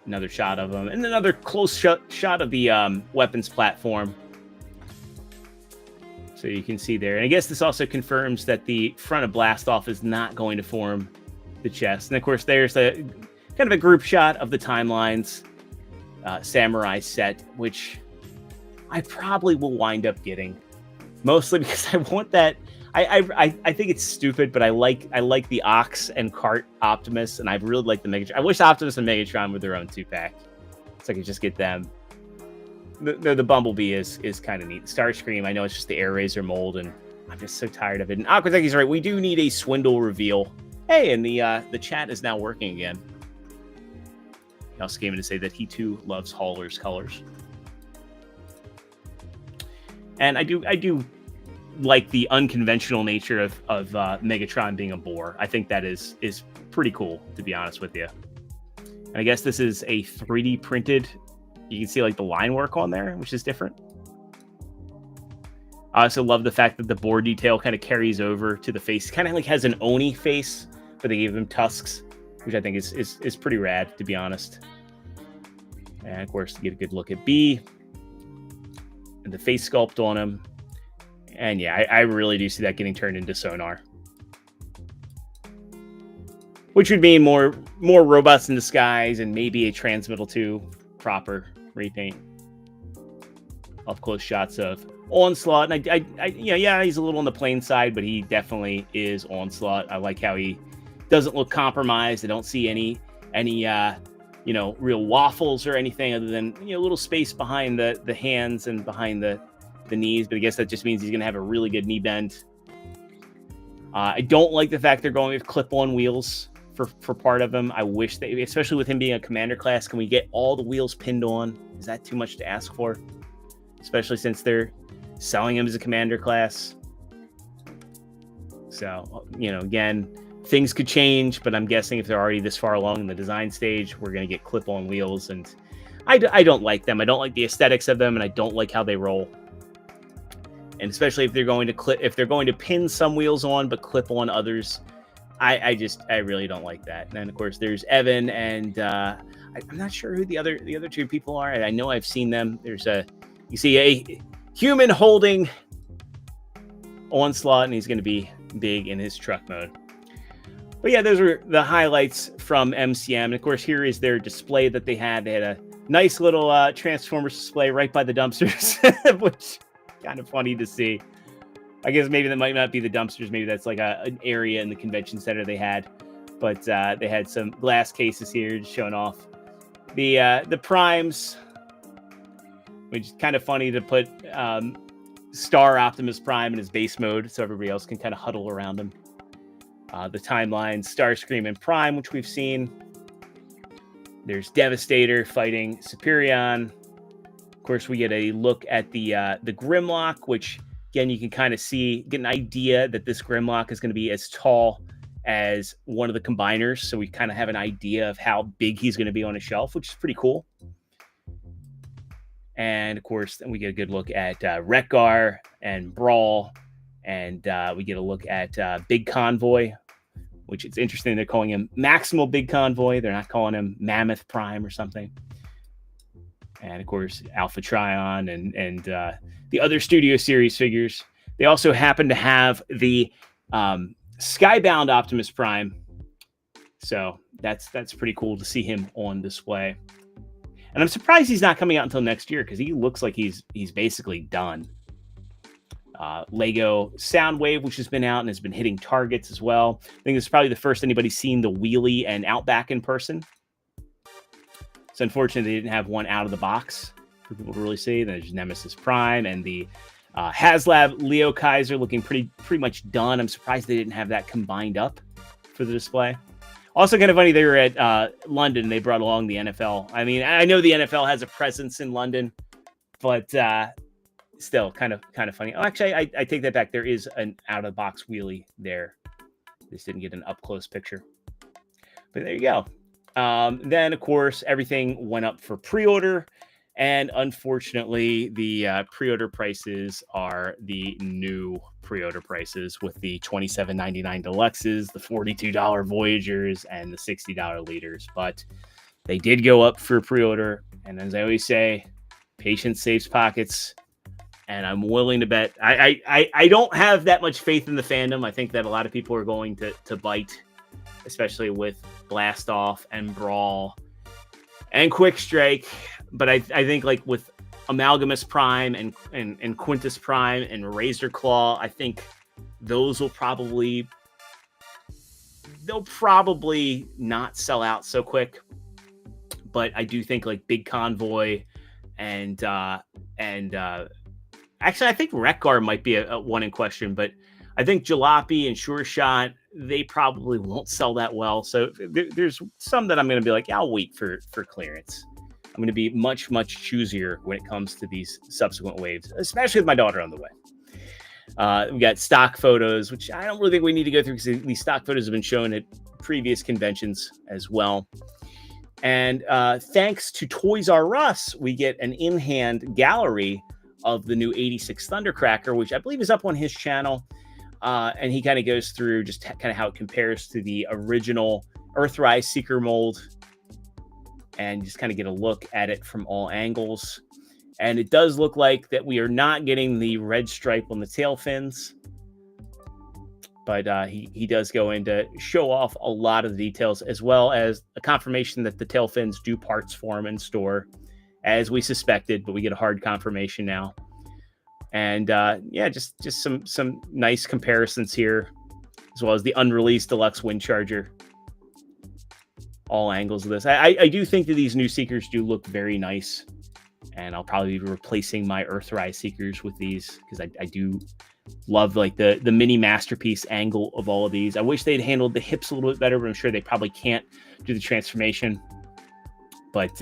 Another shot of him, and another close shot of the weapons platform. So you can see there. And I guess this also confirms that the front of Blast Off is not going to form the chest. And of course, there's a kind of a group shot of the Timelines Samurai set, which I probably will wind up getting. Mostly because I want that. I think it's stupid, but I like the Ox and Cart Optimus, and I really like the Megatron. I wish Optimus and Megatron were their own 2-pack, so I could just get them. The Bumblebee is kind of neat. Starscream, I know it's just the Air Razor mold, and I'm just so tired of it. And Aquatechi's right, we do need a Swindle reveal. Hey, and the chat is now working again. He also came in to say that he too loves Hauler's colors. And I do like the unconventional nature of Megatron being a boar. I think that is pretty cool, to be honest with you. And I guess this is a 3D printed. You can see like the line work on there, which is different. I also love the fact that the boar detail kind of carries over to the face. Kind of like has an Oni face, but they gave him tusks, which I think is pretty rad, to be honest. And of course, you get a good look at B and the face sculpt on him. And yeah, I really do see that getting turned into Sonar, which would mean more robots in disguise and maybe a Transmittal 2 proper repaint. Up close shots of Onslaught, and I he's a little on the plain side, but he definitely is Onslaught. I like how he doesn't look compromised. I don't see any real waffles or anything other than a little space behind the hands and behind the knees, but I guess that just means he's going to have a really good knee bend. I don't like the fact they're going with clip-on wheels for part of him. I wish they, especially with him being a commander class, can we get all the wheels pinned on? Is that too much to ask for? Especially since they're selling him as a commander class. So, again, things could change, but I'm guessing if they're already this far along in the design stage, we're going to get clip-on wheels, and I don't like them. I don't like the aesthetics of them, and I don't like how they roll. And especially if they're going to pin some wheels on but clip on others, I really don't like that. And then of course there's Evan and I'm not sure who the other two people are. I know I've seen them. You see a human holding Onslaught, and he's going to be big in his truck mode. But yeah, those are the highlights from MCM. And of course, here is their display that they had. They had a nice little Transformers display right by the dumpsters, which kind of funny to see. I guess maybe that might not be the dumpsters. Maybe that's like an area in the convention center they had. But they had some glass cases here just showing off the primes, which is kind of funny to put Star Optimus Prime in his base mode so everybody else can kind of huddle around him. The timeline, Starscream and Prime, which we've seen. There's Devastator fighting Superion. Of course, we get a look at the Grimlock, which, again, you can kind of get an idea that this Grimlock is going to be as tall as one of the combiners. So we kind of have an idea of how big he's going to be on a shelf, which is pretty cool. And, of course, then we get a good look at Wreck-Gar and Brawl. And we get a look at Big Convoy, which is interesting. They're calling him Maximal Big Convoy. They're not calling him Mammoth Prime or something. And, of course, Alpha Trion and the other Studio Series figures. They also happen to have the Skybound Optimus Prime. So that's pretty cool to see him on display. And I'm surprised he's not coming out until next year because he looks like he's basically done. Lego Soundwave, which has been out and has been hitting targets as well. I think this is probably the first anybody's seen the Wheelie and Outback in person. So unfortunately, they didn't have one out of the box for people to really see. Then there's Nemesis Prime and the HasLab Leo Kaiser looking pretty much done. I'm surprised they didn't have that combined up for the display. Also kind of funny, they were at London and they brought along the NFL. I mean, I know the NFL has a presence in London, but still kind of funny. Oh, actually, I take that back. There is an out-of-the-box wheelie there. Just didn't get an up-close picture. But there you go. Then, of course, everything went up for pre-order. And unfortunately, the pre-order prices are the new pre-order prices with the $27.99 Deluxes, the $42 Voyagers, and the $60 Leaders. But they did go up for pre-order. And as I always say, patience saves pockets. And I'm willing to bet. I don't have that much faith in the fandom. I think that a lot of people are going to bite, especially with Blast Off and Brawl and Quick Strike. But I think like with Amalgamus Prime and Quintus Prime and Razor Claw, I think they'll probably not sell out so quick. But I do think like Big Convoy and actually, I think Wreck-Gar might be a one in question, but I think Jalopy and Sure Shot, they probably won't sell that well. So there's some that I'm going to be like, yeah, I'll wait for clearance. I'm going to be much, much choosier when it comes to these subsequent waves, especially with my daughter on the way. We got stock photos, which I don't really think we need to go through because these stock photos have been shown at previous conventions as well. And thanks to Toys R Us, we get an in-hand gallery of the new 86 Thundercracker, which I believe is up on his channel. And he kind of goes through just kind of how it compares to the original Earthrise Seeker mold and just kind of get a look at it from all angles. And it does look like that we are not getting the red stripe on the tail fins. But he does go in to show off a lot of the details, as well as a confirmation that the tail fins do parts form in store, as we suspected, but we get a hard confirmation now. And yeah, just some nice comparisons here, as well as the unreleased deluxe wind charger. All angles of this. I do think that these new Seekers do look very nice, and I'll probably be replacing my Earthrise Seekers with these because I do love like the mini masterpiece angle of all of these. I wish they'd handled the hips a little bit better, but I'm sure they probably can't do the transformation. But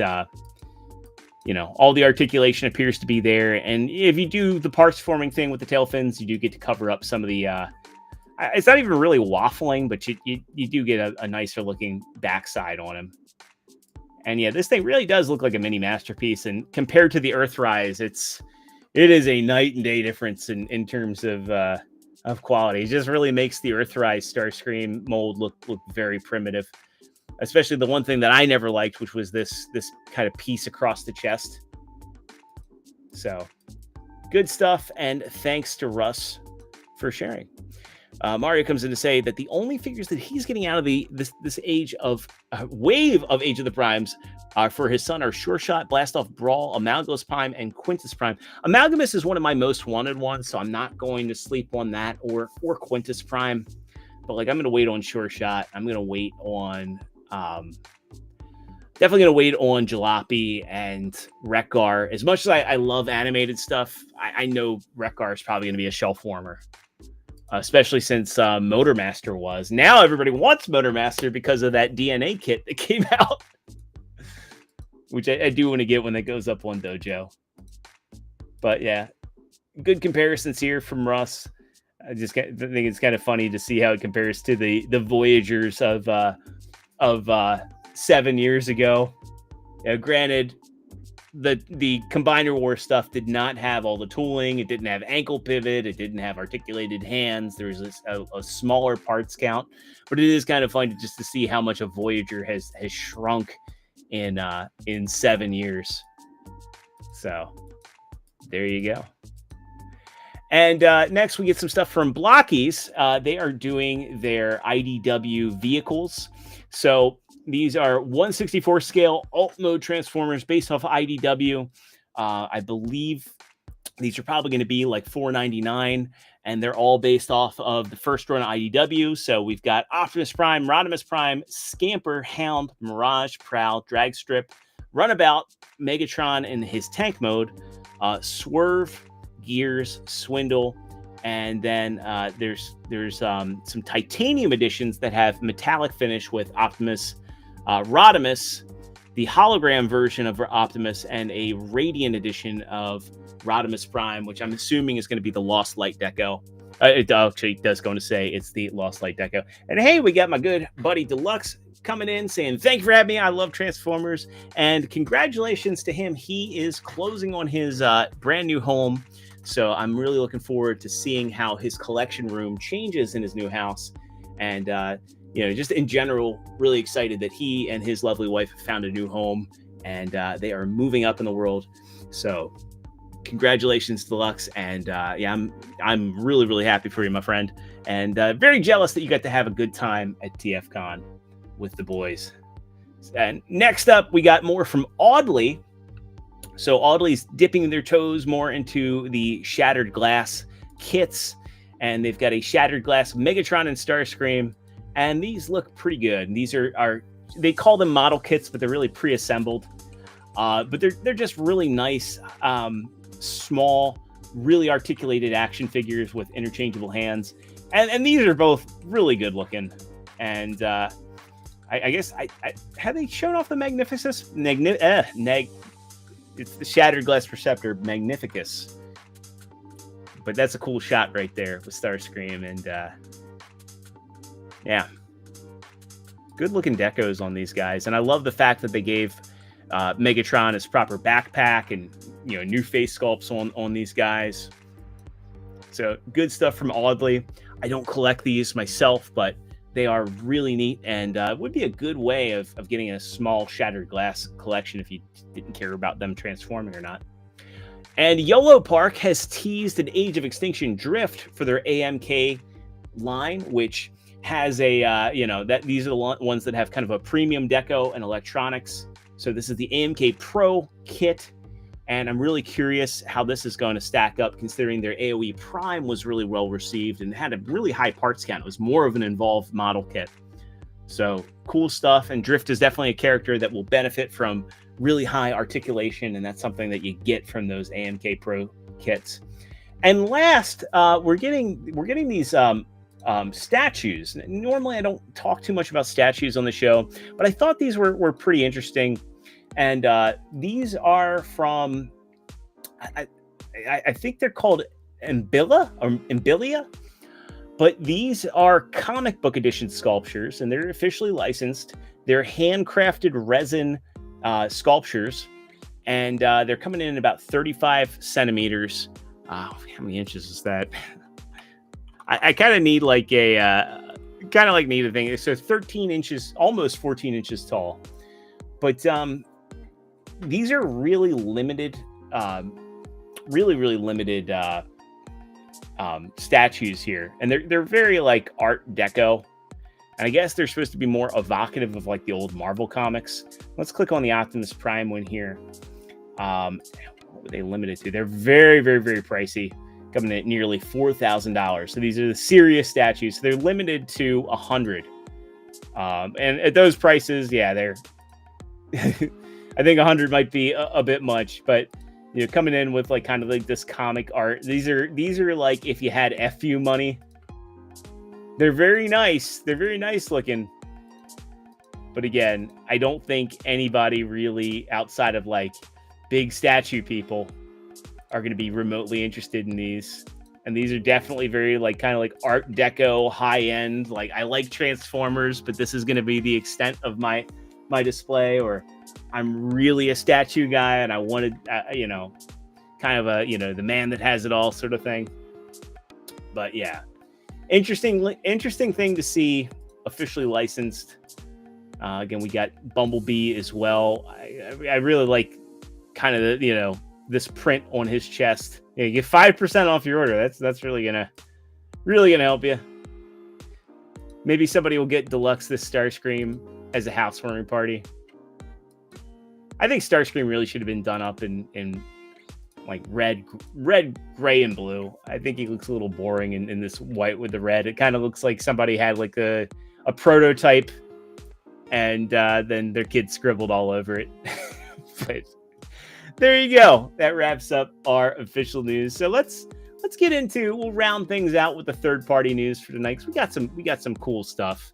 you know, all the articulation appears to be there. And if you do the parts forming thing with the tail fins, you do get to cover up some of the, it's not even really waffling, but you do get a nicer looking backside on him. And yeah, this thing really does look like a mini masterpiece. And compared to the Earthrise, it's, It is a night and day difference in terms of quality. It just really makes the Earthrise Starscream mold look very primitive. Especially the one thing that I never liked, which was this kind of piece across the chest. So good stuff, and thanks to Russ for sharing. Mario comes in to say that the only figures that he's getting out of this age of wave of Age of the Primes for his son are Sure Shot, Blast Off, Brawl, Amalgamus Prime, and Quintus Prime. Amalgamus is one of my most wanted ones, so I'm not going to sleep on that or Quintus Prime. But like, I'm going to wait on Sure Shot. I'm going to wait on definitely going to wait on Jalopy and Wreck-Gar. As much as I love animated stuff, I know Wreck-Gar is probably going to be a shelf warmer. Especially since Motormaster was. Now everybody wants Motormaster because of that DNA kit that came out. Which I do want to get when that goes up on Dojo. But yeah, good comparisons here from Russ. I think it's kind of funny to see how it compares to the Voyagers of 7 years ago. Granted, the Combiner War stuff did not have all the tooling. It didn't have ankle pivot. It didn't have articulated hands. There was a smaller parts count, but it is kind of fun just to see how much a Voyager has shrunk in 7 years. So there you go. And next we get some stuff from Blockies. They are doing their IDW vehicles. So these are 1/64 scale alt mode Transformers based off IDW. I believe these are probably going to be like $4.99, and they're all based off of the first run of IDW. So we've got Optimus Prime, Rodimus Prime, Scamper, Hound, Mirage, Prowl, Dragstrip, Runabout, Megatron in his tank mode, Swerve, Gears, Swindle, and then there's some titanium editions that have metallic finish with Optimus, Rodimus, the hologram version of Optimus, and a radiant edition of Rodimus Prime, which I'm assuming is going to be the Lost Light Deco. It actually does go to say it's the Lost Light Deco. And hey, we got my good buddy Deluxe coming in saying, thank you for having me. I love Transformers. And congratulations to him. He is closing on his brand new home. So I'm really looking forward to seeing how his collection room changes in his new house. And, just in general, really excited that he and his lovely wife have found a new home, and they are moving up in the world. So congratulations, Deluxe. And I'm really, really happy for you, my friend. And very jealous that you got to have a good time at TFCon with the boys. And next up, we got more from Audley. So Audley's dipping their toes more into the Shattered Glass kits, and they've got a Shattered Glass Megatron and Starscream, and these look pretty good. And these are they call them model kits, but they're really pre-assembled. But they're just really nice, small, really articulated action figures with interchangeable hands, and these are both really good looking. And I guess have they shown off the Magnificus? It's the Shattered Glass Perceptor Magnificus. But that's a cool shot right there with Starscream. And good looking decos on these guys. And I love the fact that they gave Megatron his proper backpack and new face sculpts on these guys. So good stuff from Audley. I don't collect these myself, but they are really neat, and would be a good way of getting a small Shattered Glass collection if you didn't care about them transforming or not. And YOLO Park has teased an Age of Extinction Drift for their AMK line, which has a, that these are the ones that have kind of a premium deco and electronics. So this is the AMK Pro kit, and I'm really curious how this is going to stack up, considering their AOE Prime was really well received and had a really high parts count. It was more of an involved model kit. So cool stuff. And Drift is definitely a character that will benefit from really high articulation, and that's something that you get from those AMK Pro kits. And last, we're getting these statues. Normally, I don't talk too much about statues on the show, but I thought these were pretty interesting. And these are from, I think they're called Embilia, but these are comic book edition sculptures, and they're officially licensed. They're handcrafted resin sculptures, and they're coming in about 35 centimeters. How many inches is that? I kind of need like need a thing. So 13 inches, almost 14 inches tall. But these are really limited, really limited statues here, and they're very like Art Deco. And I guess they're supposed to be more evocative of like the old Marvel comics. Let's click on the Optimus Prime one here. What were they limited to? They're very pricey, coming in at nearly $4,000. So these are the serious statues. So they're limited to 100. And at those prices, yeah, they're. I think 100 might be a bit much, but coming in with like kind of like this comic art. These are like if you had FU money. They're very nice. They're very nice looking. But again, I don't think anybody really outside of like big statue people are going to be remotely interested in these. And these are definitely very like kind of like Art Deco, high end. Like I like Transformers, but this is going to be the extent of my display. Or I'm really a statue guy and I wanted, kind of a, the man that has it all sort of thing. But yeah. Interesting thing to see officially licensed. Again, we got Bumblebee as well. I really like kind of the, this print on his chest. You get 5% off your order. That's really gonna help you. Maybe somebody will get deluxe this Starscream as a housewarming party. I think Starscream really should have been done up in like red, gray, and blue. I think he looks a little boring in this white with the red. It kind of looks like somebody had like a prototype and then their kid scribbled all over it. But there you go. That wraps up our official news. So let's get into, we'll round things out with the third-party news for tonight, because we got some cool stuff.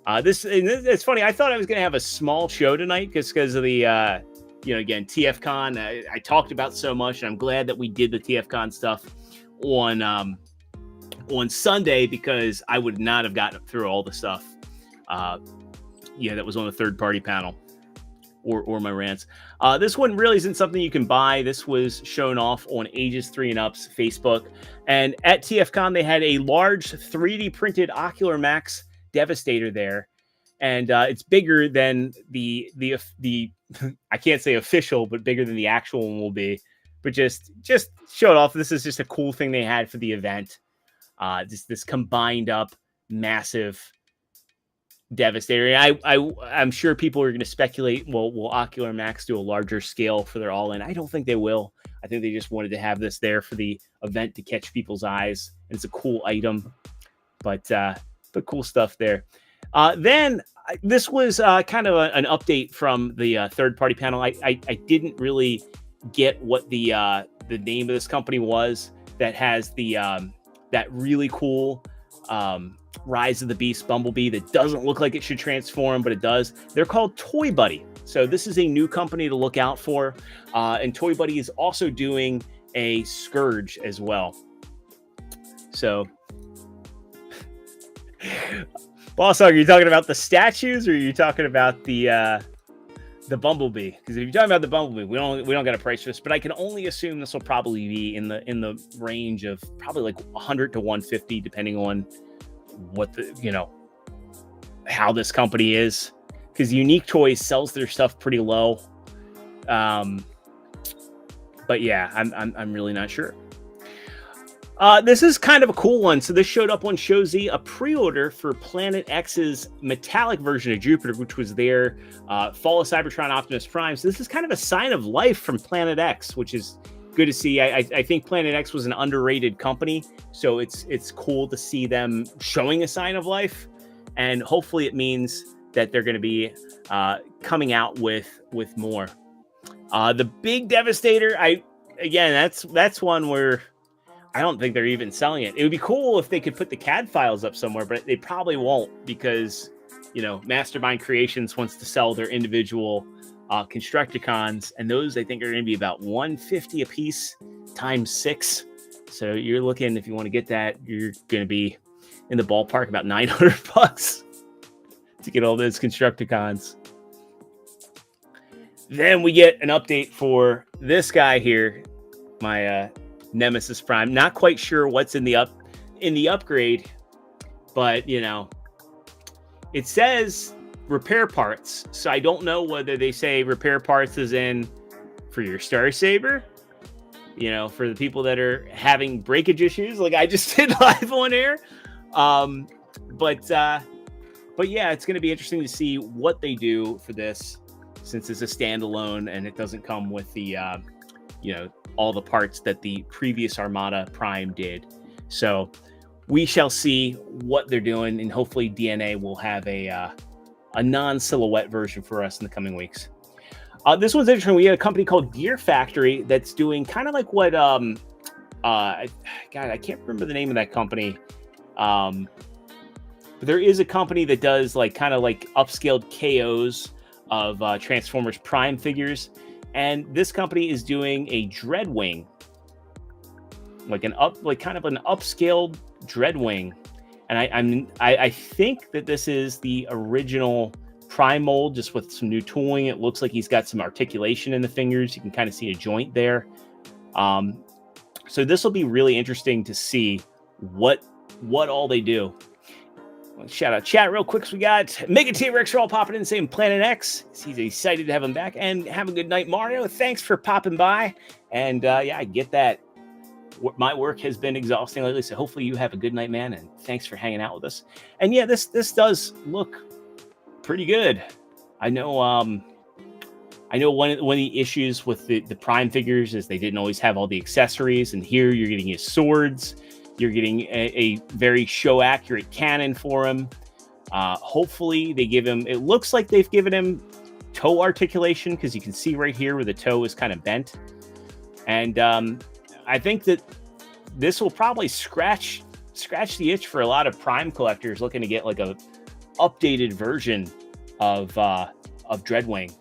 It's funny. I thought I was going to have a small show tonight because of the again, TFCon, I talked about so much, and I'm glad that we did the TFCon stuff on Sunday, because I would not have gotten through all the stuff, that was on the third-party panel or my rants. This one really isn't something you can buy. This was shown off on Ages 3 and Up's Facebook, and at TFCon they had a large 3D printed Ocular Max Devastator there. And it's bigger than the I can't say official, but bigger than the actual one will be. But just show it off. This is just a cool thing they had for the event. This combined up massive Devastator. I'm sure people are going to speculate, will Ocular Max do a larger scale for their all-in? I don't think they will. I think they just wanted to have this there for the event to catch people's eyes. And it's a cool item, but cool stuff there. Then this was kind of an update from the third-party panel. I didn't really get what the name of this company was that has the that really cool Rise of the Beast Bumblebee that doesn't look like it should transform, but it does. They're called Toy Buddy. So this is a new company to look out for. And Toy Buddy is also doing a Scourge as well. So... Boss, are you talking about the statues, or are you talking about the Bumblebee? Because if you're talking about the Bumblebee, we don't got a price for this, but I can only assume this will probably be in the range of probably like 100 to 150, depending on what how this company is. Because Unique Toys sells their stuff pretty low, but yeah, I'm really not sure. This is kind of a cool one. So this showed up on ShowZ, a pre-order for Planet X's metallic version of Jupiter, which was their Fall of Cybertron Optimus Prime. So this is kind of a sign of life from Planet X, which is good to see. I think Planet X was an underrated company, so it's cool to see them showing a sign of life, and hopefully it means that they're going to be coming out with more. The big Devastator, that's one where I don't think they're even selling it. It would be cool if they could put the CAD files up somewhere, but they probably won't, because, Mastermind Creations wants to sell their individual Constructicons, and those I think are going to be about $150 a piece times 6. So you're looking, if you want to get that, you're going to be in the ballpark about $900 to get all those Constructicons. Then we get an update for this guy here, my Nemesis Prime. Not quite sure what's in the upgrade, but you know, it says repair parts. So I don't know whether they say repair parts is in for your Star Saber, you know, for the people that are having breakage issues, like I just did live on air. But yeah, it's going to be interesting to see what they do for this, since it's a standalone and it doesn't come with the, you know, all the parts that the previous Armada Prime did. So we shall see what they're doing, and hopefully DNA will have a non-silhouette version for us in the coming weeks. This one's interesting. We have a company called Gear Factory that's doing kind of like what, God, I can't remember the name of that company. But there is a company that does like kind of like upscaled KOs of Transformers Prime figures, and this company is doing a Dreadwing, like kind of an upscaled Dreadwing, and I think that this is the original Prime mold, just with some new tooling. It looks like he's got some articulation in the fingers. You can kind of see a joint there. So this will be really interesting to see what all they do. Shout out chat real quick. So we got Mega T-Rex all popping in saying Planet X. He's excited to have him back. And have a good night, Mario. Thanks for popping by. And yeah, I get that. My work has been exhausting lately, so hopefully you have a good night, man. And thanks for hanging out with us. And yeah, this does look pretty good. I know one of the issues with the Prime figures is they didn't always have all the accessories, and here you're getting his swords. You're getting a very show accurate cannon for him. Hopefully they give him, it looks like they've given him toe articulation, because you can see right here where the toe is kind of bent. And I think that this will probably scratch the itch for a lot of Prime collectors looking to get like a updated version of Dreadwing.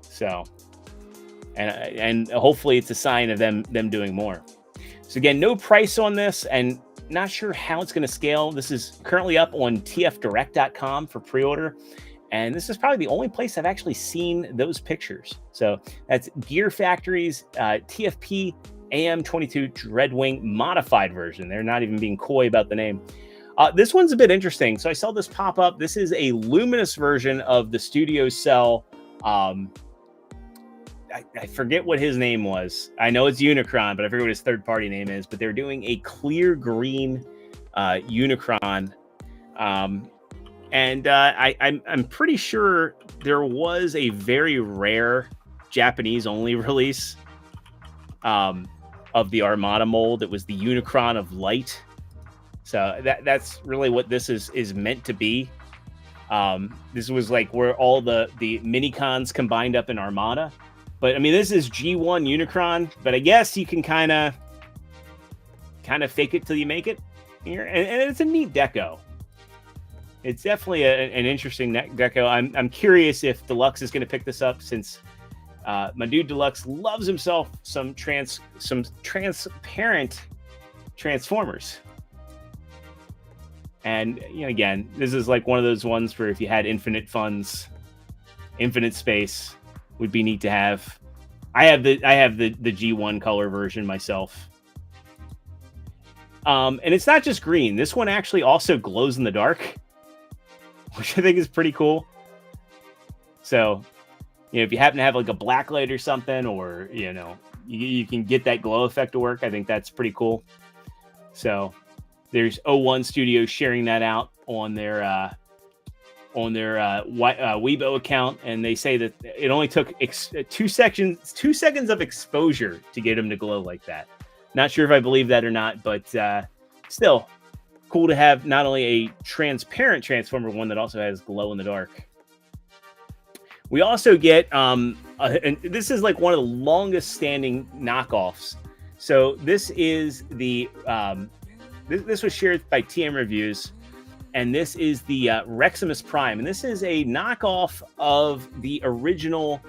So, and hopefully it's a sign of them doing more. So again, no price on this, and not sure how it's going to scale. This is currently up on tfdirect.com for pre-order, and this is probably the only place I've actually seen those pictures. So that's Gear Factory's TFP AM22 Dreadwing modified version. They're not even being coy about the name. This one's a bit interesting. So I saw this pop up. This is a luminous version of the Studio Cell. I forget what his name was. I know it's Unicron, but I forget what his third-party name is. But they're doing a clear green Unicron. And I'm pretty sure there was a very rare Japanese-only release of the Armada mold. It was the Unicron of Light. So that's really what this is meant to be. This was like where all the mini-cons combined up in Armada. But I mean, this is G1 Unicron, but I guess you can kind of fake it till you make it here. And it's a neat deco. It's definitely an interesting deco. I'm curious if Deluxe is going to pick this up, since my dude Deluxe loves himself some transparent Transformers. And you know, again, this is like one of those ones where if you had infinite funds, infinite space, would be neat to have. I have the G1 color version myself. And it's not just green. This one actually also glows in the dark, which I think is pretty cool. So, you know, if you happen to have like a black light or something, or, you know, you can get that glow effect to work. I think that's pretty cool. So there's O1 Studios sharing that out on their Weibo account, and they say that it only took 2 seconds of exposure to get him to glow like that. Not sure if I believe that or not, but still cool to have not only a transparent Transformer, one that also has glow in the dark. We also get, and this is like one of the longest standing knockoffs. So this is the, this was shared by TM Reviews, and this is the Reximus Prime. And this is a knockoff of the original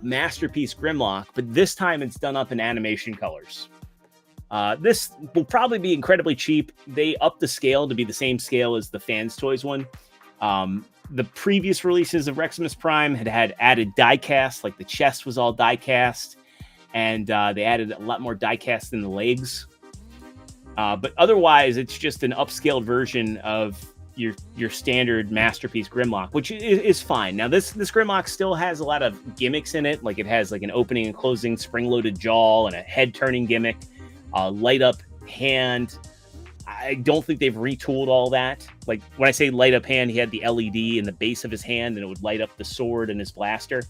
Masterpiece Grimlock, but this time it's done up in animation colors. This will probably be incredibly cheap. They upped the scale to be the same scale as the Fans Toys one. the previous releases of Reximus Prime had added diecast, like the chest was all diecast, and they added a lot more diecast in the legs. But otherwise, it's just an upscaled version of your standard Masterpiece Grimlock, which is fine. Now, this Grimlock still has a lot of gimmicks in it. Like, it has like an opening and closing spring-loaded jaw and a head-turning gimmick, light-up hand. I don't think they've retooled all that. Like, when I say light-up hand, he had the LED in the base of his hand, and it would light up the sword and his blaster.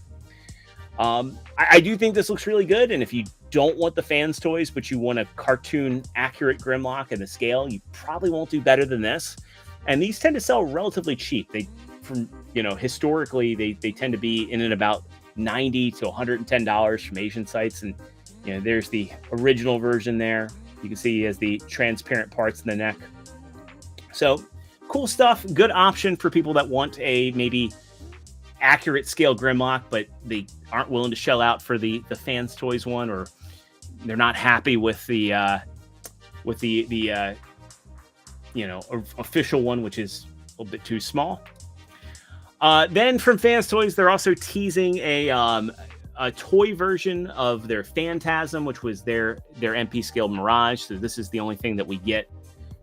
I do think this looks really good, and if you don't want the fans toys, but you want a cartoon accurate Grimlock and the scale, you probably won't do better than this. And these tend to sell relatively cheap. Historically, they tend to be in and about $90 to $110 from Asian sites. And, there's the original version there. You can see he has the transparent parts in the neck. So cool stuff. Good option for people that want a maybe accurate scale Grimlock, but they aren't willing to shell out for the fans toys one, or they're not happy with the official one, which is a little bit too small. Then from Fans Toys, they're also teasing a toy version of their Phantasm, which was their MP scale Mirage. So this is the only thing that we get.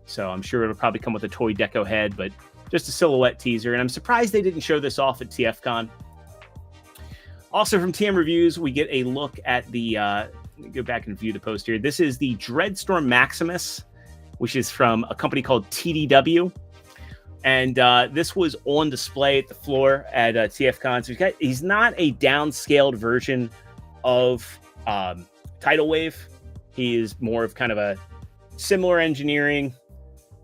So I'm sure it'll probably come with a toy deco head, but just a silhouette teaser. And I'm surprised they didn't show this off at TFCon. Also from TM Reviews, we get a look at the, let me go back and view the post here. This is the Dreadstorm Maximus, which is from a company called TDW. And this was on display at the floor at TFCon. So he's not a downscaled version of Tidal Wave. He is more of kind of a similar engineering,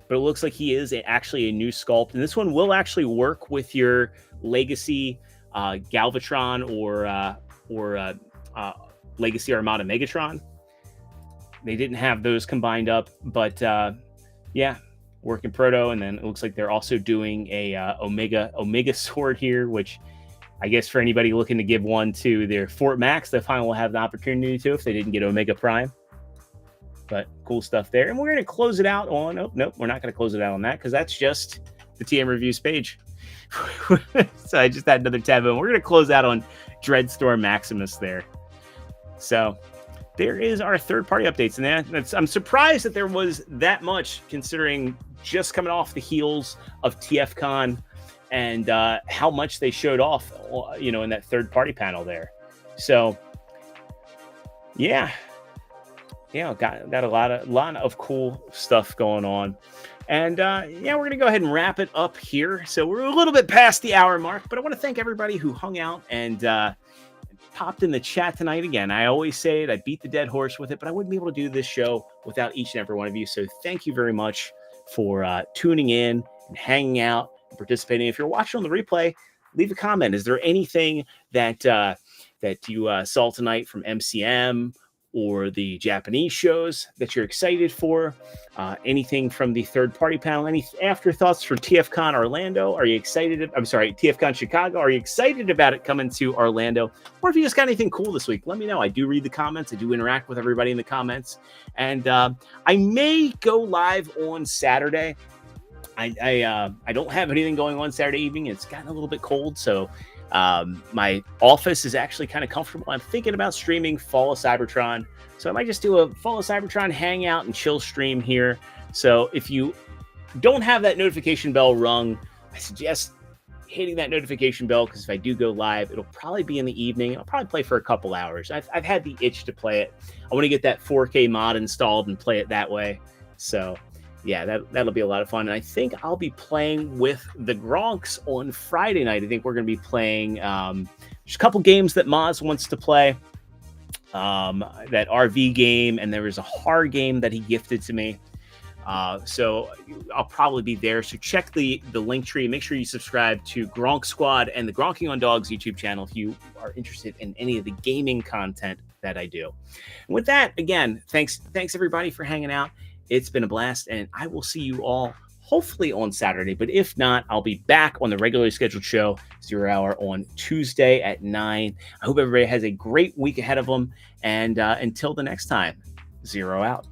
but it looks like he is actually a new sculpt. And this one will actually work with your Legacy Galvatron or Legacy Armada Megatron. They didn't have those combined up, but yeah, working proto. And then it looks like they're also doing a Omega sword here, which I guess for anybody looking to give one to their Fort Max, they finally will have the opportunity to if they didn't get Omega Prime. But cool stuff there. And we're going to close it out on... Oh, nope, we're not going to close it out on that because that's just the TM Reviews page. So I just had another tab and we're going to close out on Dreadstorm Maximus there. So there is our third-party updates. And I'm surprised that there was that much, considering just coming off the heels of TFCon and how much they showed off, in that third-party panel there. So, yeah, got a lot of cool stuff going on. And we're going to go ahead and wrap it up here. So we're a little bit past the hour mark, but I want to thank everybody who hung out and popped in the chat tonight. Again, I always say it, I beat the dead horse with it, but I wouldn't be able to do this show without each and every one of you. So thank you very much for tuning in and hanging out and participating. If you're watching on the replay, leave a comment. Is there anything that you saw tonight from MCM or the Japanese shows that you're excited for? Anything from the third-party panel? Any afterthoughts for TFCon Orlando? Are you excited? I'm sorry, TFCon Chicago. Are you excited about it coming to Orlando? Or if you just got anything cool this week, let me know. I do read the comments. I do interact with everybody in the comments. And I may go live on Saturday. I don't have anything going on Saturday evening. It's gotten a little bit cold, so my office is actually kind of comfortable. I'm thinking about streaming Fall of Cybertron. So I might just do a Fall of Cybertron hangout and chill stream here. So if you don't have that notification bell rung, I suggest hitting that notification bell, because if I do go live, it'll probably be in the evening. I'll probably play for a couple hours. I've had the itch to play it. I want to get that 4K mod installed and play it that way. So yeah, that'll be a lot of fun. And I think I'll be playing with the Gronks on Friday night. I think we're going to be playing just a couple games that Maz wants to play. That RV game, and there was a horror game that he gifted to me. So I'll probably be there. So check the link tree. Make sure you subscribe to Gronk Squad and the Gronking on Dogs YouTube channel if you are interested in any of the gaming content that I do. And with that, again, thanks everybody for hanging out. It's been a blast, and I will see you all hopefully on Saturday. But if not, I'll be back on the regularly scheduled show, 0 Hour, on Tuesday at 9. I hope everybody has a great week ahead of them. And until the next time, 0 out.